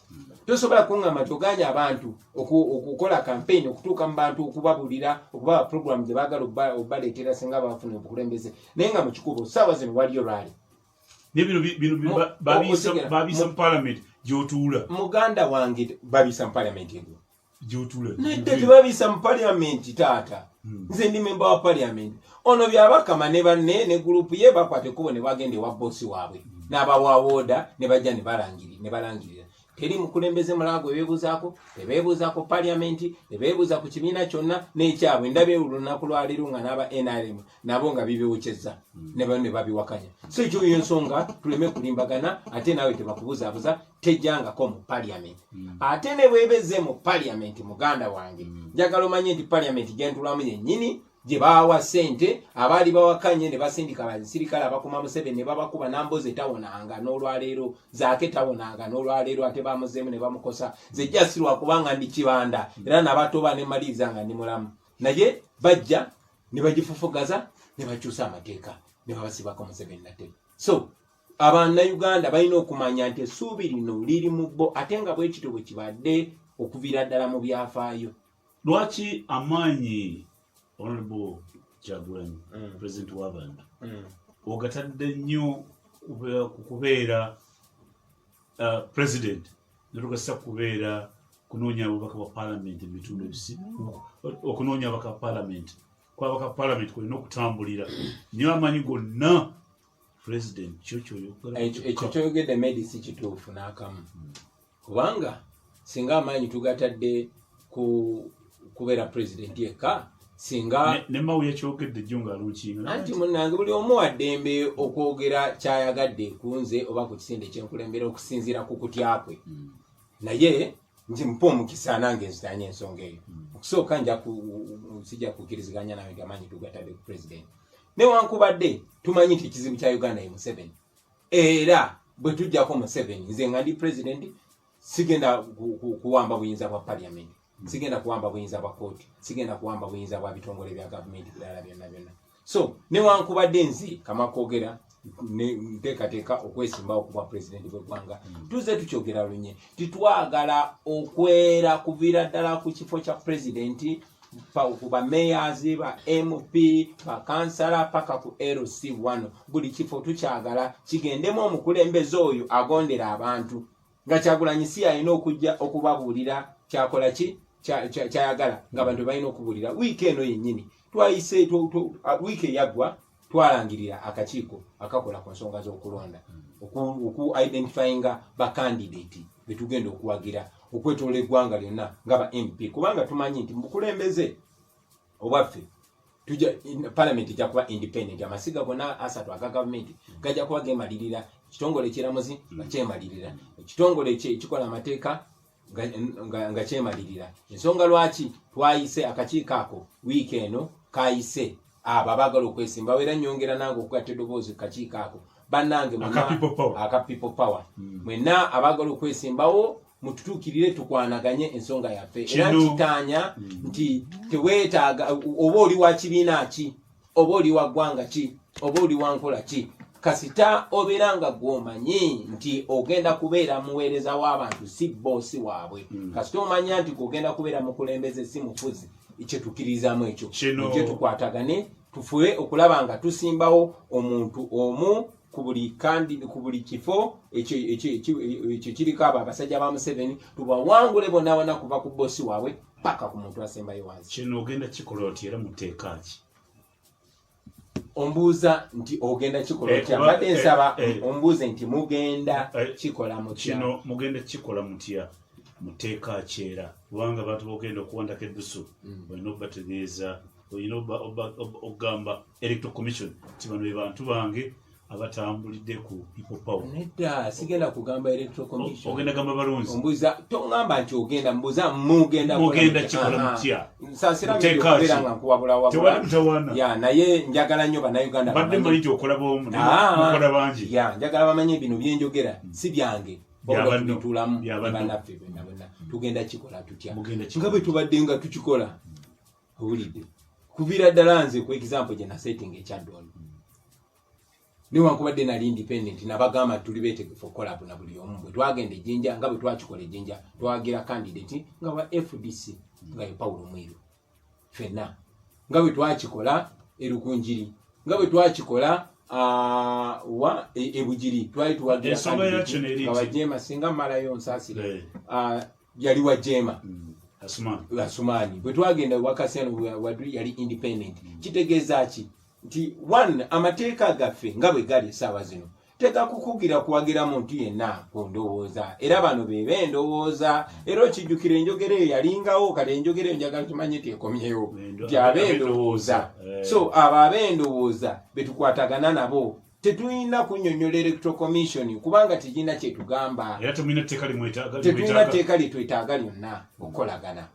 tosobola kuŋŋamba toganya abantu okukola campaign okutuuka mu bantu okubabulira okuba program gye baagala obaleetera singa bafuna obukulembeze naye nga mu kikubo ssaawa zino waliyo lwali bino babisa mu parliament gyotula muganda wange babisa mu parliament ego gyotula nedde tebabisa mu parliament taata nze ndi memba wa parliament ono byabakama ne banne ne group ye bakwate kubo ne bagende wa bosi waabwe n'abawawoda ne bajja ne balangirira teri mukulembeze mulago ebebuzaako tebebuzaako parliament tebebuza ku kibiina kyonna n'ekyabwe ndabye olunaku lwaliro nga n'aba NRM nabo nga bibiwukyezza ne babiwakanya so ekyo ensonga tuleme kulimbagana ate nawe tebakubuzaabuza tejjangako mu parliament ate ne bwebeze mu parliament muganda wange njagala omanye nti parliament gentulamu yennyini gye baawa ssente abaali bawakanye ne basindika basirikale abakuma Museveni ne babakuba namboze tawonanga n'olwaleero zaake tawonanga n'olwaleero ate bamuzeemu ne bamukosa zejjasirwa kubanga ndi kibanda era nabatoba ne maliriza nga ndi mulamu naye bajja ne bagifufugaza ne bakyusa amateeka ne babasibako Museveni nate so abannayuganda balina okumanya nti essuubi lino liri mu bo ate nga bwe kityo bwe kibadde okuviira ddala mu byafaayo lwaki amaanyi Honorable Kyagulanyi President w'abantu ogatadde nnyo kubeera president netugasa kubeera kunoonya ababaka ba parliament ebitundu ebisibu okunoonya ababaka ba parliament kuba ababaka ba parliament kulina okutambulira nnyo amanyi gonna president ekyo kyoyogedde medi si kituufu n'akamu kubanga singa amaanyi tugatadde kubeera president yekka singa nemawu yakyogedde jjo ng'aluukinga anti munnange buli omu waddembe okwogera kyayagadde ku nze oba ku kisinde kyenkulembera okusinziira ku kutya kwe naye nti mpa omukisa nange nzitanye ensonga eyo okusooka sijja kukkiriziganya nawe gamanyi tugatadde ku president newankubadde tumanyi nti ekizibu kya Uganda ye Museveni era bwe tujjako Museveni nze nga ndi president sigenda kuwamba buyinza bwa parliament sigenda kuwamba buyinza bwa kooti sigenda kuwamba buyinza bwa bitongole bya gavumenti birala byonna so newankubadde nze kamakwogera nteekateeka okwesimbawo okuba pulezidenti bw'eggwanga tuze tukyogera lunye titwagala okwera kuviira ddala ku kifo kya pulezidenti ku bamayors ba MP ba kansala paka ku LC1 buli kifo tukyagala kigendemu omukulembeze oyo agondera abantu nga Kyagulanyi si alina okujja okubabuulira kyakola ki kyayagala nga abantu balina okubuulira wiiki eno yennyini twayise wiiki eyaggwa twalangirira akakiiko akakola ku nsonga z'okulonda oku identifyinga ba candidate betugenda okuwagira okwetola eggwanga lyonna ngaba MP kubanga tumanyi nti mukulembeze obwaffe tuja parliament ejja kuba independent amasiga gonna asatu aga gavumenti gajja kuba gemalirira kitongole kiramuzi nga kyemalirira ekitongole ekikola amateeka nga kyemalirira ensonga lwaki twayise akakiiko ako wiiki eno kayise abo abaagala okwesimbawo era nyongera nange okugatta eddoboozi kakiiko ako bannange aka people power mwenna abaagala okwesimbawo mututuukirire tukwanaganye ensonga yaffe era nkitaanya nti teweetaaga oba oli wa kibiina ki oba oli wa ggwanga ki oba oli wa nkola ki kasita obeera nga gw'omanyi nti ogenda kubeera muweereza w'abantu si boosi waabwe kasita omanya nti ogenda kubeera mukulembeze si mufuzi ekyetukkirizamu ekyo ekyo tukwatagane tufube okulaba nga tusimbawo omuntu omu ku buli kifo ekyo kiriko abo abasajja ba Museveni tubawangule bonna bonna kuva ku boosi waabwe paka ku muntu asembayo wansi. Kino ogenda kikola oti era muteeka ki? Ombuuza nti ogenda kikola otya mbadde nsaba ombuuze nti mugenda kikola mutya. Kino mugenda kikola mutya muteeka ki era kubanga abantu bogenda okuwandako eddusu olina obategeeza olina ogamba electoral commission ti bano be bantu bange abatambulidde ku people power. Nedda sigenda kugamba electoral commission. Ogenda gamba balunzi. Ombuuza tongamba nti ogenda mbuuza mugenda kikola mutya. Nsasira nga nkuwabula wabula. Ya naye njagala nnyo bannayuganda. Badde mmanyi okola bomu mukola bangi. Ya njagala bamanye bino byenjogera si byange. Bitulamu bannaffe bonna tugenda kikola tutya. Nga bwe tubadde nga tukikola. Owulidde. Kuviira ddala nze ku example gye nasetting ekyaddono. Niwankubadde nali independent nabagamba tuli beetegefu okukola na buli omu bwe twagenda ejjinja nga bwe twakikola ejjinja twagira candidate nga wa FDC nga ye Paulo Mwiru fenna nga bwe twakikola erukunjiri nga bwe twakikola wa ebujiri twali tuwagira candidate nga wajema singa malayo nsasire yali wajema Asumani bwe twagenda wakaseno wadri yali independent kitegeeza ki nti one amateeka gaffe nga bwe gali essaawa zino teka kukugira kuwagira muntu yenna ku ndowooza era bano be b'endowooza era okijjukira enjogera eyo yalingawo kale enjogera eyo njagala tumanye tekomyewo nti ab'endowooza so abo ab'endowooza be tukwatagana nabo tetulina kunnyonnyola electoral commission kubanga tegirina kyetugamba era tulina tteeka lyetwetaaga lyonna okukolagana.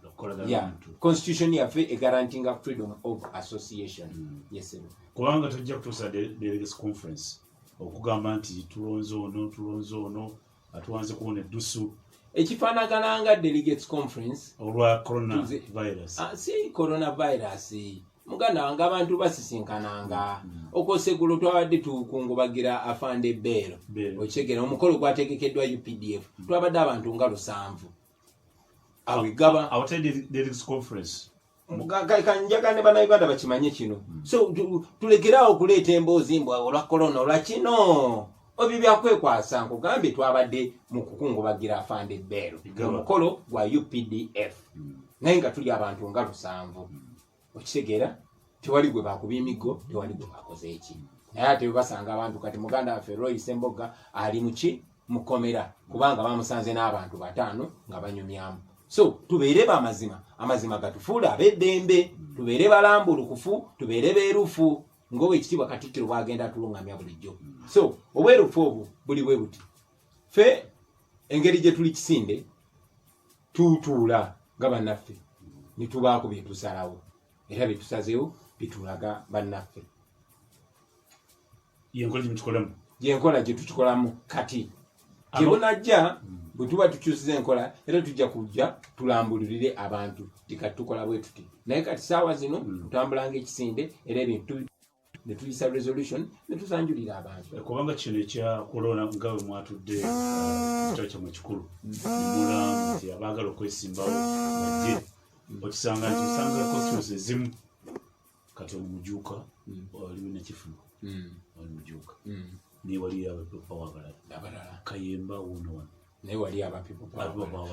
Constitution yaffe egarantinga freedom of association. Yes, kubanga tujja kutuusa delegates conference okugamba nti tulonze ono atuwanze kuwona eddusu ekifaanagana nga delegates conference olwa coronavirus. Si coronavirus muganda wange abantu basisinkananga okosegulo twabadde tukungubagira afande Beero okitegeera omukolo gwategekeddwa UPDF twabadde abantu nga 7 awigaba delegates conference kanjaga ne bannayuganda bakimanye kino so tulekeraawo okuleeta emboozi mbwa olwa corona olwa kino obyo byakwekwasa nkugambye twabadde mu kukungubagira afande Beero omukolo gwa UPDF naye nga tuli abantu nga 7 okitegeera tewali gwe bakuba emiggo tewali gwe bakoze eki naye ate basanga abantu kati muganda waffe Roy Ssemboga ali muki mukomera kubanga bamusanze n'abantu 5 nga banyumyamu. So tubeere amazima gatufuula ab'eddembe tubeere balambulukufu tubeere beerufu ng'obwe ekitiibwa Katikkiro bwagenda tulungamya bulijjo. So obwerufu obwo buli bwe buti ffe engeri gye tuli kisinde tutuula nga bannaffe ne tubaako bye tusalawo era bye tusazeewo bitulaga bannaffe yenkola gye tukikolamu kati gye bunajja bwe tuba tukyusiza enkola era tujja kujja tulambulirire abantu tikatukola bwe tuti naye kati saawa zino tutambulanga ekisinde era ebintu ne tuyisa resolution ne tusanjulira abantu kubanga kino ekya corona nga bwe mwatudde ekitabo kyammwe kikulu mulanga nti abaagala okwesimbawo bajje okisanga nti osanga constituency ezimu kati omujuuka waliwo nekifuna wali mujuuka naye wali abapower abalala Kayemba wuno naye wali abapipower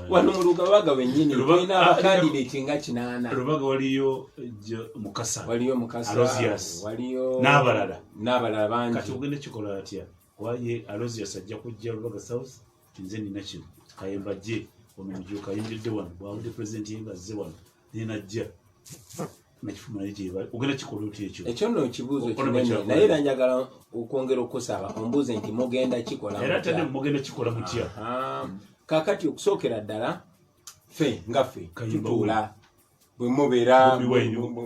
wano mu Lugabaga wennyini tulina abakandidate nga 8 Lubaga waliyo Mukasa Aloysius waliyo n'abalala bangi kati ogenda kikola atya waye Aloysius ajja kujja Lubaga South nze nina kino Kayemba je ono mujuka ayimiridde wano bwawudde pulezidenti yenga azze wano nenajja nakifuma naye ogenda kikola otya ekyo nno kibuuzo kinene naye era njagala okwongera okusaba ombuuze nti mugenda kikola era tadde mugenda kikola mutya kaakati okusookera ddala ffe nga ffe tutuula bwe mubeera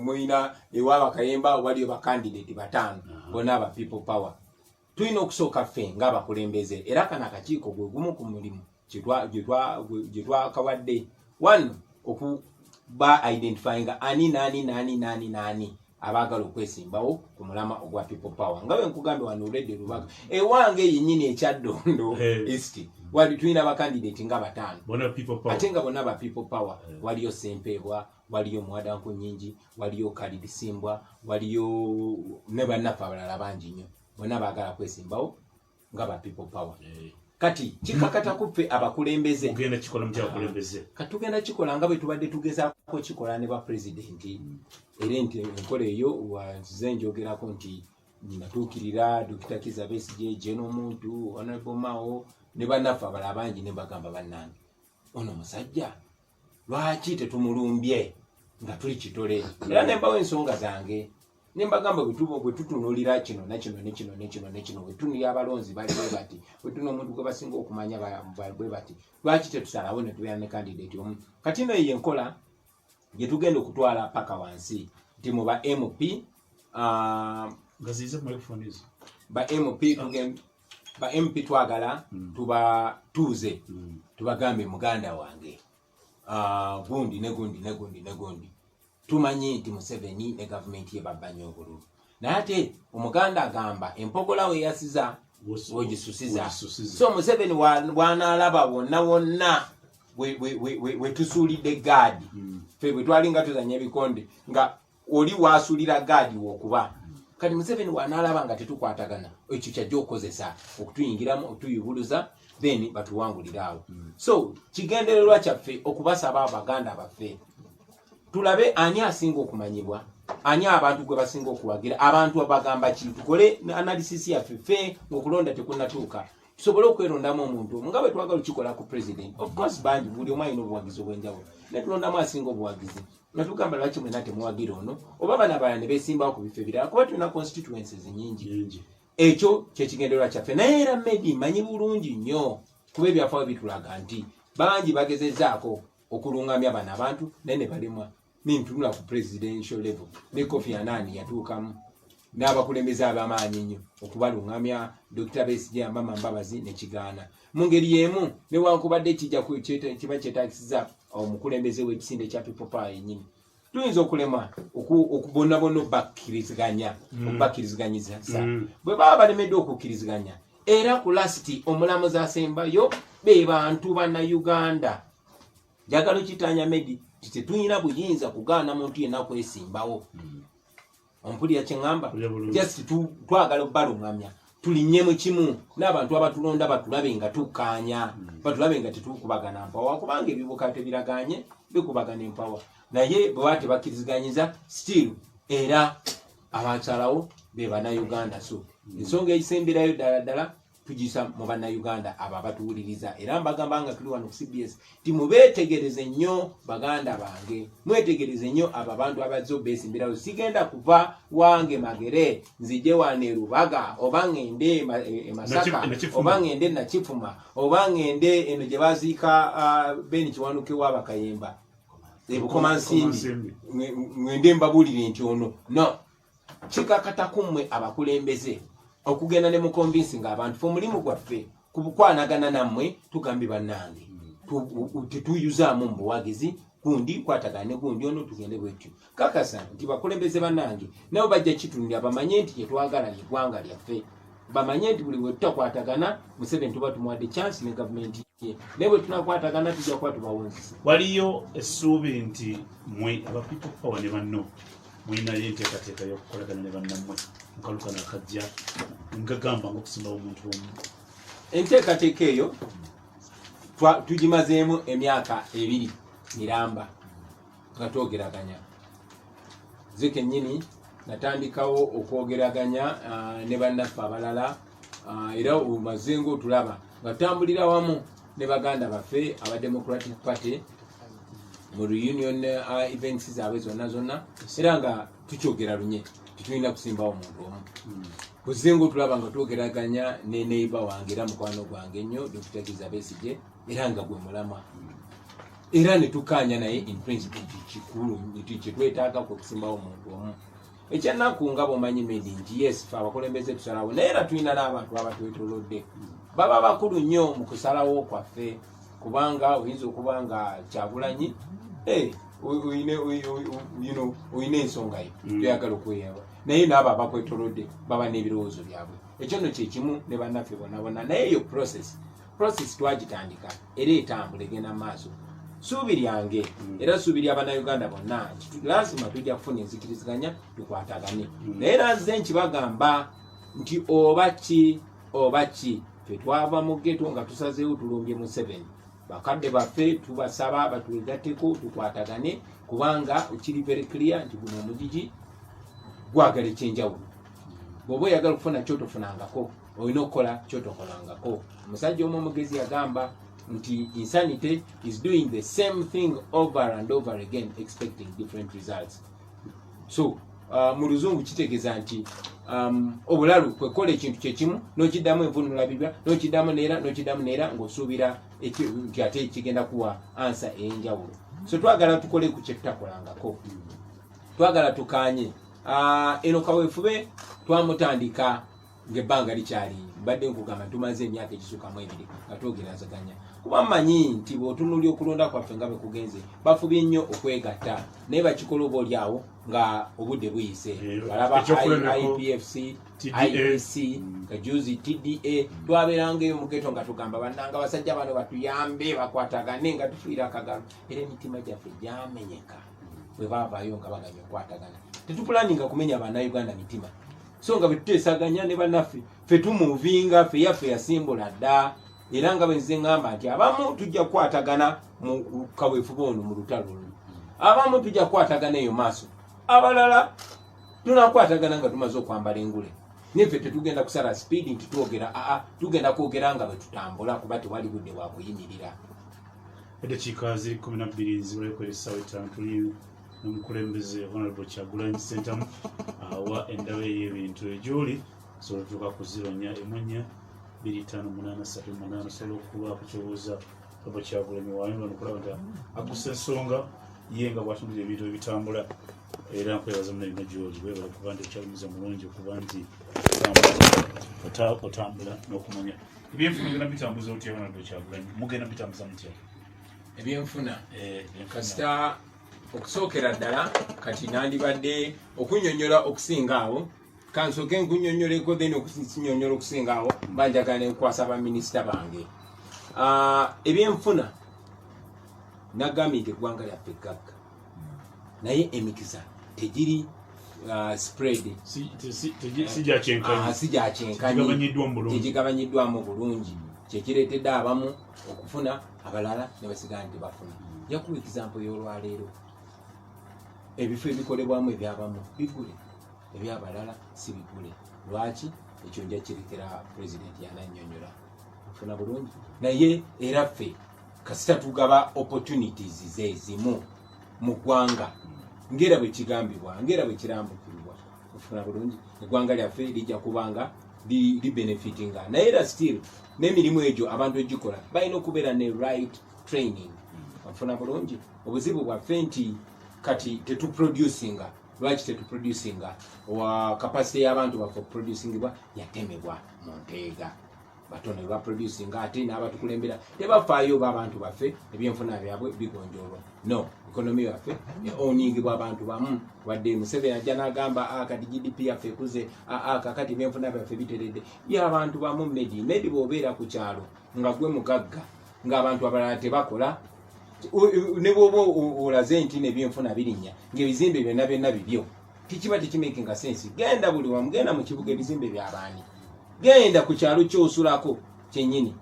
muyina ewaaba kayemba waliyo bakandidate 5 bonna aba people power tulina okusooka ffe ng'abakulembeze era kano akakiiko gwe gumu ku mulimu gye twakawadde wano okuba identifyinga ani abaagala okwesimbawo ku mulama ogwa people power nga bwe nkugambe wano olwedde lubaga ewange yennyini ekyaddondo east wali tulina bakandidate nga 5 ate nga bonna ba people power waliyo Sempebwa waliyo Mwadanku Nyingi waliyo Kalidi Simbwa waliyo ne bannaffe abalala bangi nnyo bonna baagala kwesimbawo nga ba people power kati kikakata kuffe abakulembeze ogenda kikola mutya abakulembeze kati tugenda kikola nga bwe tubadde tugezaako kikola ne ba pulezidenti era nti enkola eyo wazize njogerako nti natuukirira Dr. Kizza Besigye Jeno Omuntu Honorable Mao ne bannaffe abalala bangi ne bagamba bannange ono musajja lwaki tetumulumbye nga tuli kitole era ne mbawo ensonga zange ne mbagamba bwe tutunuulira kino nekino bwe tunulira abalonzi bali bwe bati bwe tuna omuntu gwe basinga okumanya bwe bati lwaki tetusalawo ne tubeera ne candidate omu kati ino ye enkola gye tugenda okutwala paka wansi nti mu ba MP ba MP twagala tubatuuze tubagambe muganda wange gundi ne gundi tumanyi nti Museveni ne gavumenti ye babbanye obululu naye ate omuganda agamba empogola we yasiza ogisusiza so Museveni bwanaalaba wonna we tusuulidde gaadi ffe bwe twalinga tuzanya ebikonde nga oli waasuulira gaadi wokuba kati Museveni bwanaalaba nga tetukwatagana ekyo kyajja okozesa okutuyingiramu okutuyubuluza then batuwangulira awo so kigendererwa kyaffe okubasaba abaganda baffe tulabe ani asinga okumanyibwa ani abantu gwe basinga okuwagira abantu abagamba ki tukole analysis yaffe ffe okulonda tekunnatuuka tusobole okwerondamu omuntu nga bwe twagala okikola ku president of course bangi buli omu alina obuwagizi obw'enjawulo ne tulondamu asinga obuwagizi natugamba lwaki mwena temuwagira ono oba bana balala ne beesimbawo ku bifo ebirala kuba tulina constituencies nyingi ekyo kyekigendererwa kyaffe naye era medi manyi bulungi nnyo kuba ebyafaayo bitulaga nti bangi bagezezzaako okulungamya bano abantu naye ne balemwa nintunula ku presidential level ne Kofi Annan yatuukamu n'abakulembeze ab'amaanyi nnyo okubalungamya Dr. Besigye Mama Mbabazi ne kigaana mu ngeri y'emu newankubadde kiba kyetaagisiza omukulembeze w'ekisinde kya people power yennyini tuyinza okulemwa okubonabona obbakkiriziganyisa bwe baba balemedde okukkiriziganya era ku lasiti omulamuzi asembayo be bantu bannayuganda njagala okitanya medi tetulina buyinza kugaana muntu yenna kwesimbawo ompulira kyeŋŋamba just twagala obbalungamya tulinye mu kimu n'abantu abatulonda batulabe nga tukkaanya batulabe nga tetukubagana mpawa kubanga ebibuka tebiraganye bikubagana empawa naye bwe baba tebakkiriziganyiza still era abakyalawo be bannayuganda so ensonga eyisemberayo ddala tugisa mu bannayuganda abo abatuwuliriza era mbagamba nga tuli wano ku CBS ti mubeetegereze nnyo baganda bange mwetegereze nnyo abo abantu abazze obeesimbirawo sigenda kuva wange Magere nzije wano e Lubaga oba ngende e Masaka oba ngende Nakifuma oba ngende eno gye baziika Beni Kiwanuke w'Abakayemba ebukomansimbi ngende mbabuulire nti ono no kikakata kummwe abakulembeze okugenda ne mukonvinsi nga abantu fe omulimu gwaffe kubukwanagana nammwe tugambe bannange tetuyuzaamu mu buwagizi gundi kwatagane gundi ono tugende bwetyo kakasa nti bakulembeze bannange nabo bajja kitundira bamanye nti kyetwagala eggwanga lyaffe bamanye nti buli bwe tutakwatagana Museveni tuba tumuwadde chance ne gavumenti ye naye bwe tunakwatagana tujja kuba tubawunzisa waliyo essuubi nti mwe aba people power ne banno mwinayo enteekateeka y'okukolagana ne bannammwe mukalukana akajja ngagamba ng'okusimbawo omuntu omu enteekateeka eyo tugimazeemu emyaka 2 miramba nga twogeraganya ze kennyini natandikawo okwogeraganya ne bannaffe abalala era omaze ng'otulaba nga tutambulira wamu ne baganda baffe aba Democratic Party mu reunion events zaabwe zonna era nga tukyogera lunye tetulina kusimbawo omuntu omu kuzingu tulaba nga twogeraganya ne neighbor wange era mukwano gwange nnyo Dr. Kizza Besigye era nga gwe mulama era ne tukanya naye in principle kikulu kyetwetaaga kusimbawo omuntu omu ekyannaku nga bwomanyi medi nti yes fe abakulembeze tusalawo naye era tulina n'abantu abatwetolodde baba bakulu nnyo mu kusalawo kwaffe kubanga oyinza okuba nga Kyagulanyi oyina ensonga yo toyagala okweyaba naye naabo abakwetolodde baba n'ebirowoozo byabwe ekyo nno kyekimu ne bannaffe bonna naye eyo process twagitandika era etambula egenda mu maaso suubi lyange era suubi ly'abannayuganda bonna lazima tujja kufuna enzikiriziganya tukwatagane naye era nze nkibagamba nti oba ki fe twava mu ghetto nga tusazeewo tulumbye mu 7 bakadde baffe tubasaba batwegatteko tukwatagane kubanga kiri very clear nti guno omugigi gwagala ekyenjawulo bw'oba oyagala okufuna kyotofunangako olina okukola kyotokolangako omusajja omu omugezi yagamba nti insanity is doing the same thing over and over again expecting different results. So mu luzungu kitegeeza nti obulalu kwekola ekintu kyekimu n'okiddamu envunula bibya n'okiddamu neera ng'osuubira nti ate kigenda kuwa ansa ey'enjawulo. So twagala tukole ku kyetutakolangako, twagala tukanye. Eno kaweefube twamutandika ng'ebbanga likyali mbadde nkugamba tumaze emyaka egisukamu 2 nga twogerazaganya kuba mmanyi nti bw'otunuulya okulonda kwaffe nga bwe kugenze bafubye nnyo okwegatta naye bakikola oba oli awo nga obudde buyise balaba IPFC IPC kajuzi TDA twabeerangaeyo mu ghetto nga tugamba bannanga basajja bano batuyambe bakwatagane nga tufiira akagalo era emitima gyaffe gyamenyeka bwe baavaayo nga baganya okwatagana. Tetupulaninga kumenya bannayuganda mitima so nga betuteesaganya ne bannaffe ffe tumuvinga ffe yaffe yasimbula dda era nga bwenze ngamba nti abamu tujja kukwatagana mu kaweefube ono mu lutalo luno, abamu tujja kukwatagana eyo maaso, abalala tunakwatagana nga tumaze okwambala engule. Neffe tetugenda kusala speedi nti twogera tugenda kwogera nga bwe tutambula kuba tewali budde bwa kuyimirira. Eddakiika ziri 12 ziwerekwesa wetanu tuli n'omukulembeze Honorable Kyagulanyi Ssentamu awa endaba y'ebintu egyoli sobola tutuuka ku 0 2583 sobola okuba kukyowooza Honorable Kyagulanyi wayonga nokulaba nti akusa ensonga ye nga bw'atunulira ebintu ebitambula era nkwebaza muna bino gyoli webala okuba nti ekyalumiza mulungi okuba nti otambula n'okumanya ebyenfuna genda bitambuza otya Honorable Kyagulanyi mugenda bitambuza mutya ebyenfuna kasita okusookera ddala kati nandibadde okunyonyola okusinga awo kansooke nkunyonyoleko then okusinyonyola okusinga awo banjagala nenkwasa baminisita bange. Ebyenfuna nagambye nti eggwanga lyaffe eggagga naye emikisa tegiri spread sijjakyenkanyi tegigabanyiddwamu bulungi kyekireetedde abamu okufuna abalala ne basigala nti bafuna. Njakuwa example y'olwaleero ebifo ebikolebwamu ebyabamu bigule ebyabalala si bigule. Lwaki? Ekyo nja kirekera pulezidenti yanannyonnyola ofuna bulungi naye era ffe kasita tugaba opportunities zezimu mu ggwanga ngera bwe kigambibwa ngera bwe kirambukirwa ofuna bulungi eggwanga lyaffe lijja kubanga libenefitinga naye era still n'emirimu egyo abantu egikola balina okubeera ne right training ofuna bulungi. Obuzibu bwaffe nti kati tetuproducinga. Lwaki tetuproducinga? Capacity y'abantu baffe okuproducingibwa yatemebwa mu nteega batono bwe baproducinga ate n'abatukulembera tebafaayo b'abantu baffe ebyenfuna byabwe bigonjoolwa. No, ekonomi yaffe eoningibwa abantu bamu wadde Museveni ajja n'agamba kati GDP yaffe ekuze kakati ebyenfuna byaffe biteredde y'abantu bamu. Medi bw'obeera ku kyalo nga gwe mugagga ng'abantu abalala tebakola ne bw'oba olaze nti n'ebyenfuna birinnya ng'ebizimbe byonna bibyo tikiba tekimakinga sensi. Genda buli wamu, genda mu kibuga ebizimbe by'abaani, genda ku kyalo kyosulako kyennyini,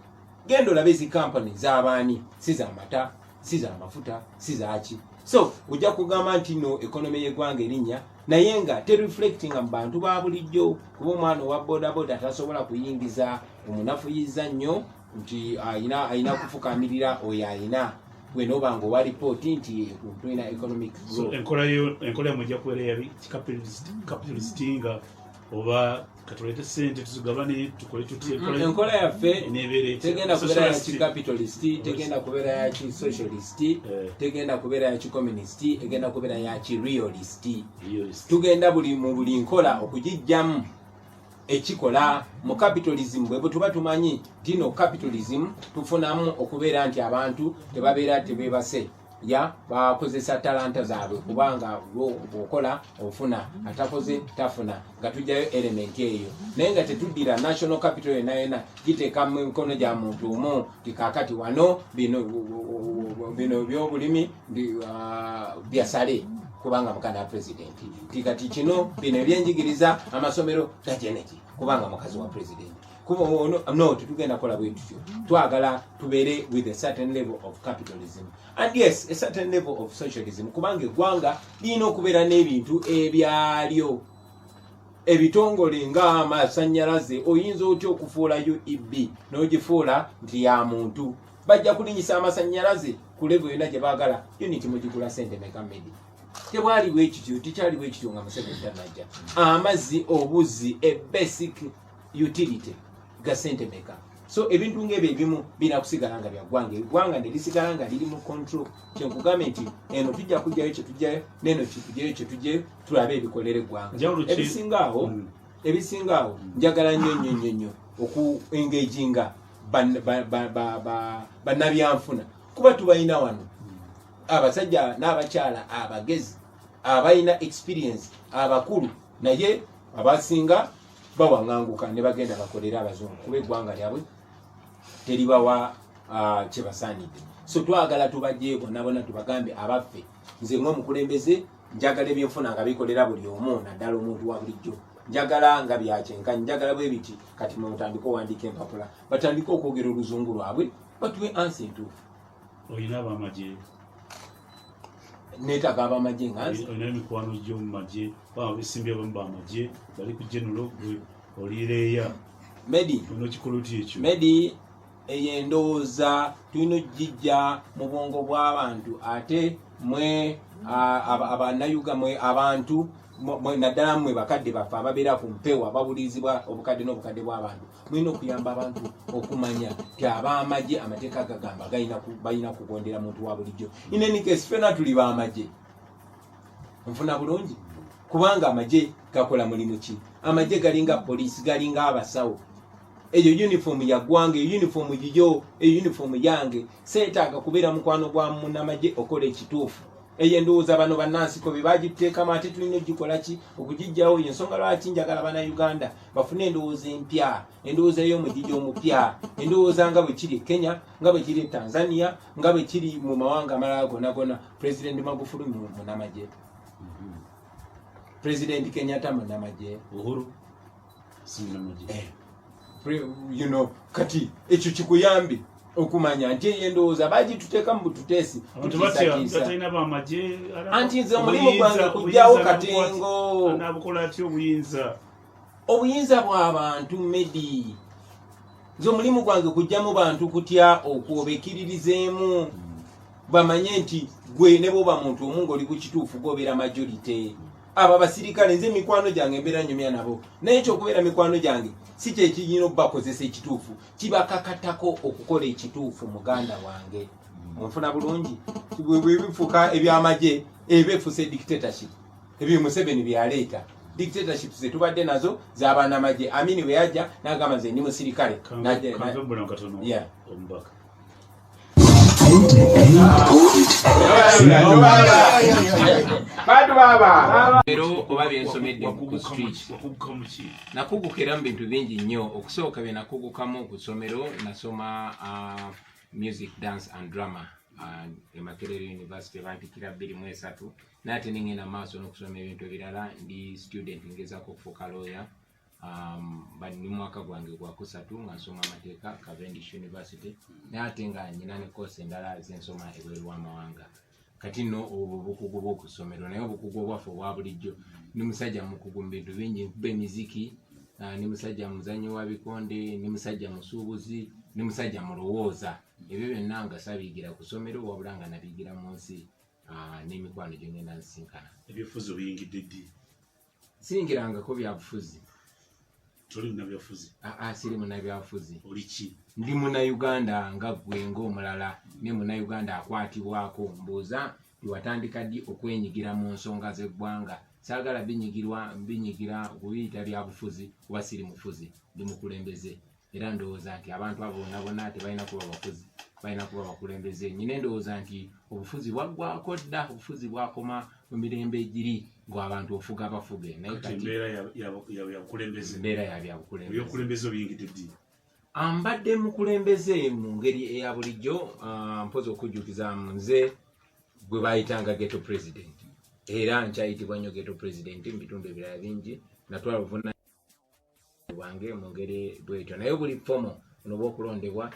genda olabe ezi kampani z'abaani, si za mata si za mafuta si zaki. So ojja kugamba nti no ekonomi y'eggwanga erinnya naye nga tereflectinga mu bantu ba bulijjo kuba omwana owa bodaboda tasobola kuyingiza omunafuyiza nnyo nti ayina kufukamirira oyo ayina wenoba nga owa ripooti nti tulina economic growth. Enkola mujja kubeera yabi capitalist nga oba katulete sente tuzigabane tukole tutya enkola yaffe tegenda kubeera ya capitalist, tegenda kubeera ya socialist, tegenda kubeera ya communist, egenda kubeera ya realist. Tugenda mu buli nkola okugijjamu ekikola mu capitalism bwe tuba tumanyi dino capitalism tufunamu okubeera nti abantu tebabeera tebebase ya bakozesa talanta zaabwe kubanga okola ofuna atakoze tafuna nga tujjayo element eyo naye nga tetuddira national capital yona giteeka mu mikono gya muntu omu tikakati wano bino byobulimi byasale kubanga mukana president tikati kino bino ebyenjigiriza amasomero gajeneki kubanga mukazi wa president no tutugenda kola bwe tutyo twagala tubeere with a certain level of capitalism and yes a certain level of socialism kubanga eggwanga lirina okubeera n'ebintu ebyalyo ebitongole ng'amasannyalaze oyinza otya okufuula UEB n'ogifuula nti ya muntu bajja kulinyisa amasannyalaze ku level yonna gye baagala unity mugigula sente meka medi tebwaliwo ekityo tikyaliwo ekityo nga Museveni tanajja amazzi obuzzi a basic utility ga sente meka so ebintu ng'ebyo ebimu bina kusigala nga byaggwanga eggwanga ne lisigala nga liri mu control kyenkugambe nti eno tujja kujjayo kyetujjayo neno kitujjayo kyetujjayo tulabe ebikolera eggwanga ebisingaawo njagala nnyo oku engaginga bannabyanfuna kuba tubalina wano abasajja n'abakyala abagezi abalina experience abakulu naye abasinga bawaŋŋanguka ne bagenda bakolera abazungu kuba eggwanga lyabwe teribawa kyebasaanidde so twagala tubajje bonna tubagambe abaffe nze ng'omukulembeze njagala ebyenfuna nga bikolera buli omu naddala omuntu wa bulijjo njagala nga byakyenkanyi njagala bwe biti kati mutandika owandiika empapula batandika okwogera oluzungu lwabwe batuwe ansi entuufu. Oyina abamagye neetaaga abamagye nga nsi olina emikwano gy'omu magye bisimbye abamu bamagye bali ku general olireeya medi onokikuluti ekyo medi eyo endowooza tulina ogijja mu bwongo bw'abantu ate mwe abannayuga mwe abantu naddala mmwe bakadde baffe ababeera ku mpewo ababulirizibwa obukadde n'obukadde bw'abantu mulina okuyamba abantu okumanya ti ab'amagye amateeka gagamba balina kugondera muntu wa bulijjo inenikesi fena tuli b'amagye nfuna bulungi kubanga amagye gakola mulimu ki amagye galinga poliisi galinga abasawo eyo uniform ya ggwanga eyo uniform gijo eyo uniform yange seetaaga kubeera mukwano gwa munnamagye okola ekituufu eyo endowooza bano bannansiko be bagiteekamu ate tulina ogikola ki okugijjawo ensonga lwaki njagala bannayuganda bafune endowooza empya endowooza ey'omugijjo omupya endowooza nga bwe kiri e Kenya nga bwe kiri e Tanzania nga bwe kiri mu mawanga amalala gonna President Magufuli munnamagye President Kenyatta munnamagye Uhuru sinnamagye kati ekyo kikuyambi okumanya nti endowooza bagituteeka mu bututeesi tutalina bamagye anti nze omulimu gwange kujjawo katengo anabukola atya obuyinza bw'abantu medi nze omulimu gwange kujjamu bantu kutya okwobekiririzeemu bamanye nti gwe ne bwoba muntu omu ng'oli ku kituufu gwobeera majority abo abasirikale nze mikwano gyange mbeera nyumya nabo naye ekyokubeera mikwano gyange si kyekiyina okubakozesa ekituufu kibakakatako okukola ekituufu muganda wange onfuna bulungi bwebifuuka ebyamagye ebifuuse dictatorship ebyo Museveni byaleeta dictatorship ze tubadde nazo z'abanamagye Amini bwe yajja n'agamba nze ndi musirikale Pero oba byensomedde ku street nakugukira mu bintu bingi nnyo okusooka bye nakugukamu ku ssomero nasoma music dance and drama e Makerere University bampitira 23 nate ningenda maaso n'okusoma ebintu ebirala ndi student ngezaako okufuuka lawyer bali mwaka gwange gwa kusatu nga nsoma amateeka Cavendish University nate nga nyina ne course endala zensoma ebweru w'amawanga kati nno obukugu bw'okusomero naye obukugu obwaffe obwa bulijjo ni musajja mukugu mu bintu bingi nkuba emiziki ni musajja muzanyi wa bikonde ni musajja musuubuzi ne musajja mulowooza ebyo byonna nga sabiyigira ku ssomero wabula nga nabiyigira mu nsi n'emikwano gye ngenda nsinkana. Ebyobufuzi obiyingidde ddi? Siyingirangako byabufuzi. Toli munnabyabufuzi? Siri munnabyabufuzi. Oli ki? Ndi munnayuganda nga ggwe ng'omulala, ne munnayuganda akwatibwako. Mbuuza tiwatandika ddi okwenyigira mu nsonga z'eggwanga? Saagala binyigira kubiyita byabufuzi kuba siri mufuzi, ndi mukulembeze. Era ndowooza nti abantu abo bonna tebalina kuba bafuzi, balina kuba bakulembeze. Nyina endowooza nti obufuzi bwaggwako dda, obufuzi bwakoma mu mirembe egiri ng'abantu ofuga bafuge. Naye kati embeera yabukulembeze. Embeera ya byabukulembeze. Ebyokulembeze obiyingidde ddi? Mbadde mukulembeze mu ngeri eya bulijjo, mpozi okujjukiza nze gwe bayitanga ghetto president. Era nkyayitibwa nnyo ghetto president mu bitundu ebirala bingi. Natwala obuvuna wange mu ngeri bwetyo. Naye buli fomo ono bw'okulondebwa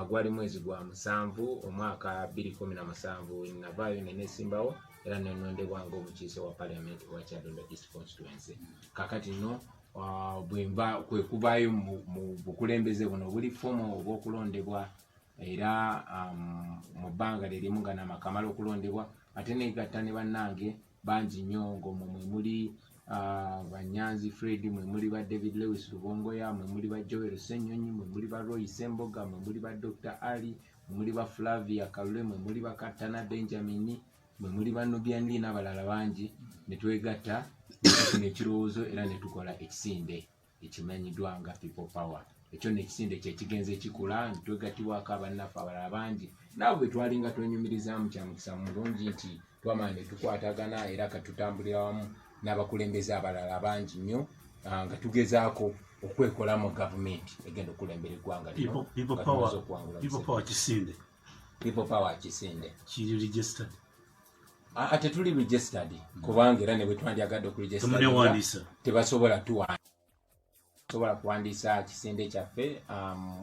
gwali mwezi gwa 7 omwaka 2017 navaayo nenesimbawo era nenondebwa ng'omukiise wa parliament wa Kyaddondo East Constituency. Kakati nno bwemba kwe kuvaayo mu bukulembeze buno buli fomo obw'okulondebwa era mu bbanga lyerimu nga namakamala okulondebwa ate negatta ne bannange bangi nnyo ng'omwo mwe muli Banyanzi Fred, mwe muli ba David Lewis Lubongoya, mwe muli ba Joel Senyonyi, mwe muli ba Roy Semboga, mwe muli ba Dr. Ali, mwe muli ba Flavia Kalule, mwe muli ba Katana Benjamin, mwe muli ba Nubian n'abalala bangi. Ne twegatta n'ekirowoozo era ne tukola ekisinde ekimanyiddwa nga People Power. Ekyo n'ekisinde kye kigenze kikula, ne twegattibwako abannaffe abalala bangi. Naawe bwe twalinga twenyumirizaamu kya mukisa mulungi nti twamala ne tukwatagana era katutambulira wamu n'abakulembeze abalala bangi nnyo nga tugezaako okwekola mu gavumenti egenda okulembera eggwanga lino. People Power kisinde. People Power kisinde. Kiri registered. Tetuli registered kubanga era ne bwe twandyagadde okuregister tebasobola sobola kuwandiisa kisinde kyaffe.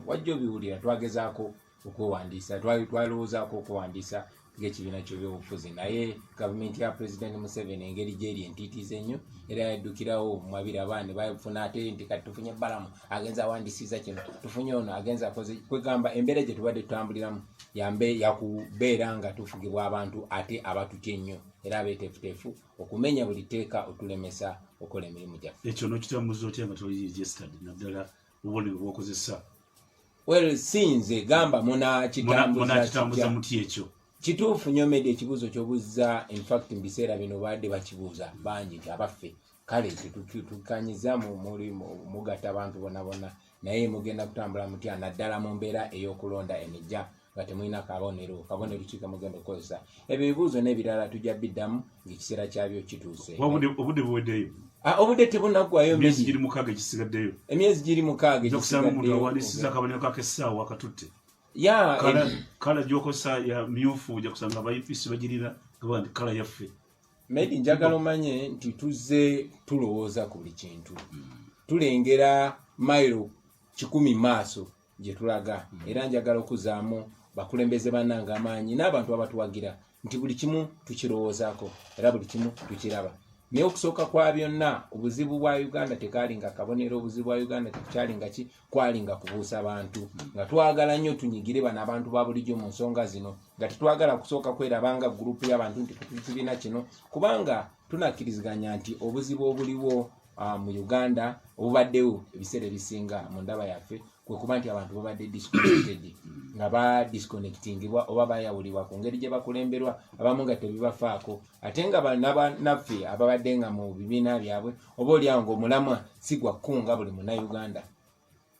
Wajja obiwulira twagezaako okwewandiisa, twalowoozaako okuwandiisa ng'ekibiina ky'ebyobufuzi, naye gavumenti ya President Museveni engeri gy'eri entiitiize ennyo era yaddukirawo mwabiraba ne bafuna ate nti kati tufunye balamu agenza awandiisiza kino, tufunye ono agenza akoze. Kwegamba embeera gye tubadde tutambuliramu yakubeera nga tufugibwa abantu ate abatutya ennyo era abeeteefuteefu okumenya buli tteeka otulemesa okola emirimu gyaffe. Ekyo n'okitambuza otya nga toli registered naddala obubonero bw'okozesa? Well, sinze gamba munakitambuza muti ekyo? Kituufu nnyo Media ekibuuzo ky'obuzza, in fact mu biseera bino badde bakibuuza bangi nti abaffe kale tukanyiza mugatta abantu bonna naye mugenda kutambula mutya naddala mu mbeera ey'okulonda enejja nga temulina kabonero kika mugenda okukozesa. Ebyo ebibuuzo n'ebirala tujja biddamu ng'ekiseera kyabyo kituuse. Obudde buweddeyo? Obudde tebunaggwayo. Emyezi giri 6 ekisigaddeyo? Emyezi giri 6 ekigaddeyo. Omuntu awandiisiza akabonero k'essaawa akatutte. Kala gyokosa ya myufu ojja kusanga abayipisi bagirina gaba nti kala yaffe. Medi njagala omanye nti tuzze tulowooza ku buli kintu. Tulengera mayiro 10 maaso gye tulaga era njagala okuzaamu bakulembeze bannange amaanyi n'abantu abatuwagira nti buli kimu tukirowoozaako era buli kimu tukiraba. Naye okusooka kwa byonna obuzibu bwa Uganda tekaalinga kabonero, obuzibu bwa Uganda tekukyalinga ki, kwalinga kubuusa abantu nga twagala nnyo tunyigire bano abantu ba bulijjo mu nsonga zino nga tetwagala kusooka kwerabanga gurupu y'abantu nti tukibiina kino kubanga tunakkiriziganya nti obuzibu obuliwo mu Uganda obubaddewo ebiseera ebisinga mu ndaba yaffe kwe kuba nti abantu babadde disconnected nga badisconnectingibwa oba bayawulibwa ku ngeri gye bakulemberwa abamu nga tebibafaako ate nga bannaffe ababadde nga mu bibiina byabwe oba oliawo ng'omulamwa si gwa kkunga buli munnayuganda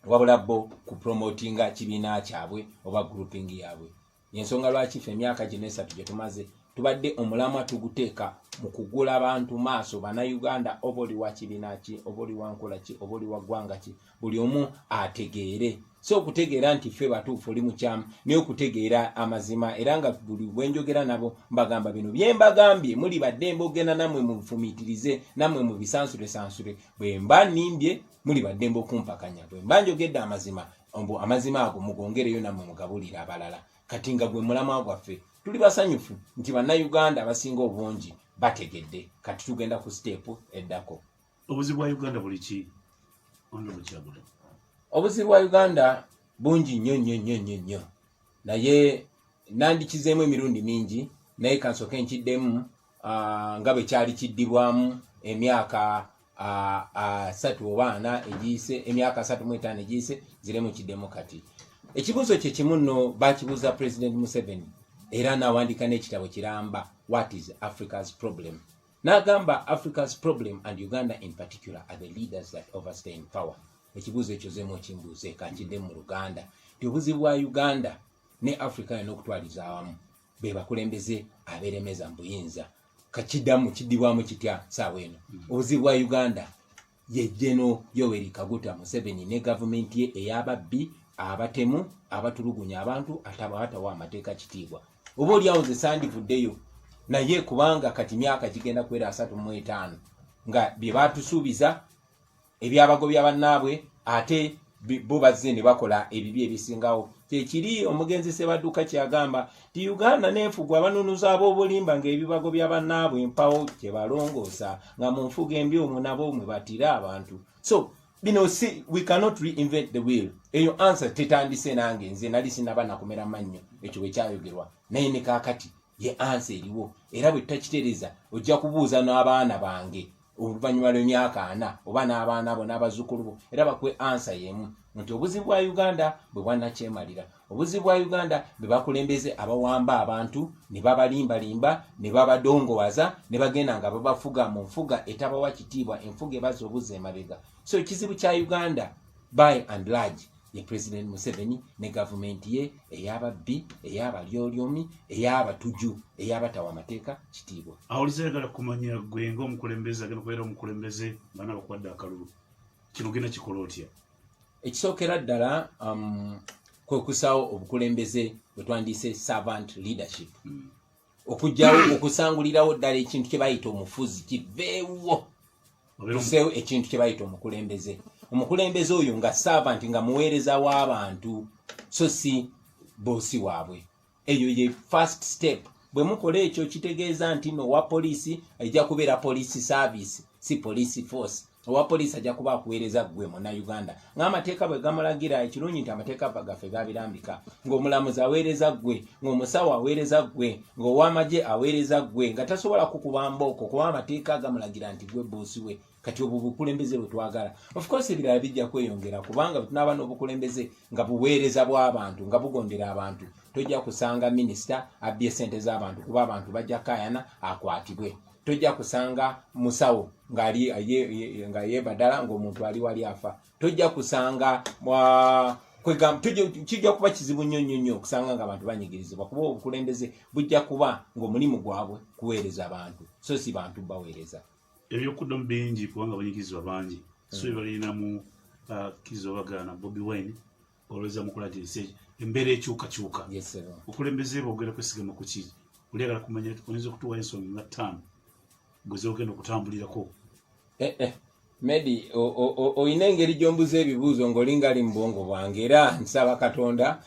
wabula bo ku promotinga kibiina kyabwe oba grouping yabwe. Yensonga lwaki ffe emyaka gino 3 gye tumaze tubadde omulamwa tuguteeka mu kugula abantu maaso bannayuganda oba oli wa kibiina ki, oba oli wa nkola ki, oba oli wa ggwanga ki, buli omu ategeere. So okutegeera nti ffe batuufu oli mukyamu naye okutegeera amazima era nga buli bwenjogera nabo mbagamba bino bye mbagambye muli baddembe ogenda nammwe mufumiitirize nammwe mu bisansule bwe mba nimbye muli baddembe okumpakanya bwe mba njogedde amazima ago mugongereyo nammwe mugabulire abalala. Kati nga gwe mulamwa gwaffe tuli basanyufu nti bannayuganda abasinga obungi bategedde kati tugenda ku stepu eddako. Obuzibu bwa Uganda buli ki? Obuzibu bwa Uganda bungi nnyo naye nandikizeemu emirundi mingi naye kansoke nkiddemu nga bwe kyali kiddibwamu emyaka 3 oba 4 egiyise, emyaka 35 egiyise ziremu kiddemu kati. Ekibuuzo kye kimu nno bakibuuza President Museveni era n'awandiika n'ekitabo kiramba What is Africa's Problem? N'agamba Africa's problem and Uganda in particular are the leaders that overstay in power. Ekibuuzo ekyo zeemu okimbuuze kankiddemu mu Luganda nti obuzibu bwa Uganda ne Africa yonna okutwaliza awamu be bakulembeze abeeremeza mu buyinza. Kakiddamu kiddibwamu kitya saawa eno. Obuzibu bwa Uganda ye General Yoweri Kaguta Museveni ne gavumenti ye ey'ababbi, abatemu, abatulugunya abantu, atawa amateeka kitiibwa. Oba oliawo ze sandivuddeyo naye kubanga kati myaka kigenda kwera 35 nga bye batusuubiza ebyabagobya bannaabwe ate bo bazze ne bakola ebibi ebisingawo. Kyekiri omugenzi Sebadduka kyagamba ti Uganda neefugwa abanunuza ab'obulimba ng'ebibagobya bannaabwe empawo kye balongoosa nga mu nfuga embi omwo nabo mwe batira abantu. So bino see, we cannot reinvent the wheel. Eyo answer tetandise nange nze nali sinaba nakumera mannyo ekyo bwe kyayogerwa naye ne kaakati ye answer eriwo era bwe tutakitereeza ojja kubuuza n'abaana bange oluvannyuma lw'emyaka 4 oba n'abaana bo n'abazzukulu bo era bakwe answer y'emu nti obuzibu bwa Uganda bwe bwannakyemalira. Obuzibu bwa Uganda bwe bakulembeze abawamba abantu ne babalimbalimba ne babadongowaza ne bagenda nga babafuga mu nfuga etabawa kitiibwa, enfuga ebaza obuza emabega. So ekizibu kya Uganda by and large ye President Museveni ne gavumenti ye ey'ababbi, ey'abalyolyomi, ey'abatuju, ey'abatawa amateeka kitiibwa. Awulizagala kumanya gwe ng'omukulembeze agenda kubeera omukulembeze nga n'abakwadde akalulu kino genda kikola otya? Ekisookera ddala kwe kusaawo obukulembeze bwe twandise servant leadership. Okujjawo okusangulirawo ddala ekintu kye bayita omufuzi kiveewo kuseewo ekintu kye bayita omukulembeze. Omukulembeze oyo nga servant nga muweereza w'abantu so si boosi waabwe. Eyo ye first step. Bwe mukola ekyo kitegeeza nti no wa poliisi ajja kubeera police service si police force. Owa poliisi ajja kuba akuweereza ggwe muna Uganda ng'amateeka bwe gamulagira. Ekirungi nti amateeka gaffe gabirambika ng'omulamuzi aweereza ggwe, ng'omusawo aweereza ggwe, ng'ow'amagye aweereza ggwe nga tasobola kukuba mbooko kuba amateeka gamulagira nti gwe boosi we. Kati obwo bukulembeze bwe twagala. Of course ebirala bijja kweyongera kubanga tunaaba n'obukulembeze nga buweereza bw'abantu nga bugondera abantu. Tojja kusanga minisita abbye ssente z'abantu kuba abantu bajja kaayana akwatibwe. Tojja kusanga musawo nga yeebadala ng'omuntu ali wali afa. Tojja kusanga kijja kuba kizibu nnyo okusanga ng'abantu banyigirizibwa kuba obukulembeze bujja kuba ng'omulimu gwabwe kuweereza abantu so si bantu baweereza. Ebyokuddamu bingi kubanga abanyigirizibwa bangi so balinamu Kizza Obagana Bobi Wine olowooza mu kola research embeera ekyukakyuka. Okulembeze bwogera kwesigama ku ki? Olyagala kumanya oyinza okutuwa ensonga nga 5 gwezogenda okutambulirako. Medi oyina engeri gy'ombuza ebibuuzo ng'olinga ali mu bwongo bwange era nsaba Katonda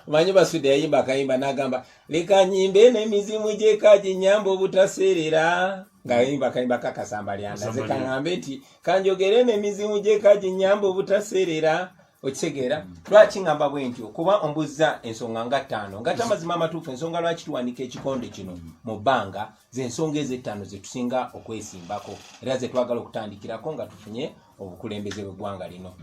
omanyi Basudde yayimba akayimba n'agamba leka nyimbe n'emizimu gy'ekaginyamba obutaseerera ng'ayimba akayimba kakasamba lyandaze kaŋŋambe nti kanjogere n'emizimu gy'ekaginyamba obutaseerera. Okitegeera lwaki ngamba bwe ntyo kuba ombuza ensonga nga 5 nga tamazima amatuufu ensonga lwaki tuwanika ekikonde kino mu bbanga z'ensonga ezo 5 ze tusinga okwesimbako era ze twagala okutandikirako nga tufunye obukulembeze bw'eggwanga lino.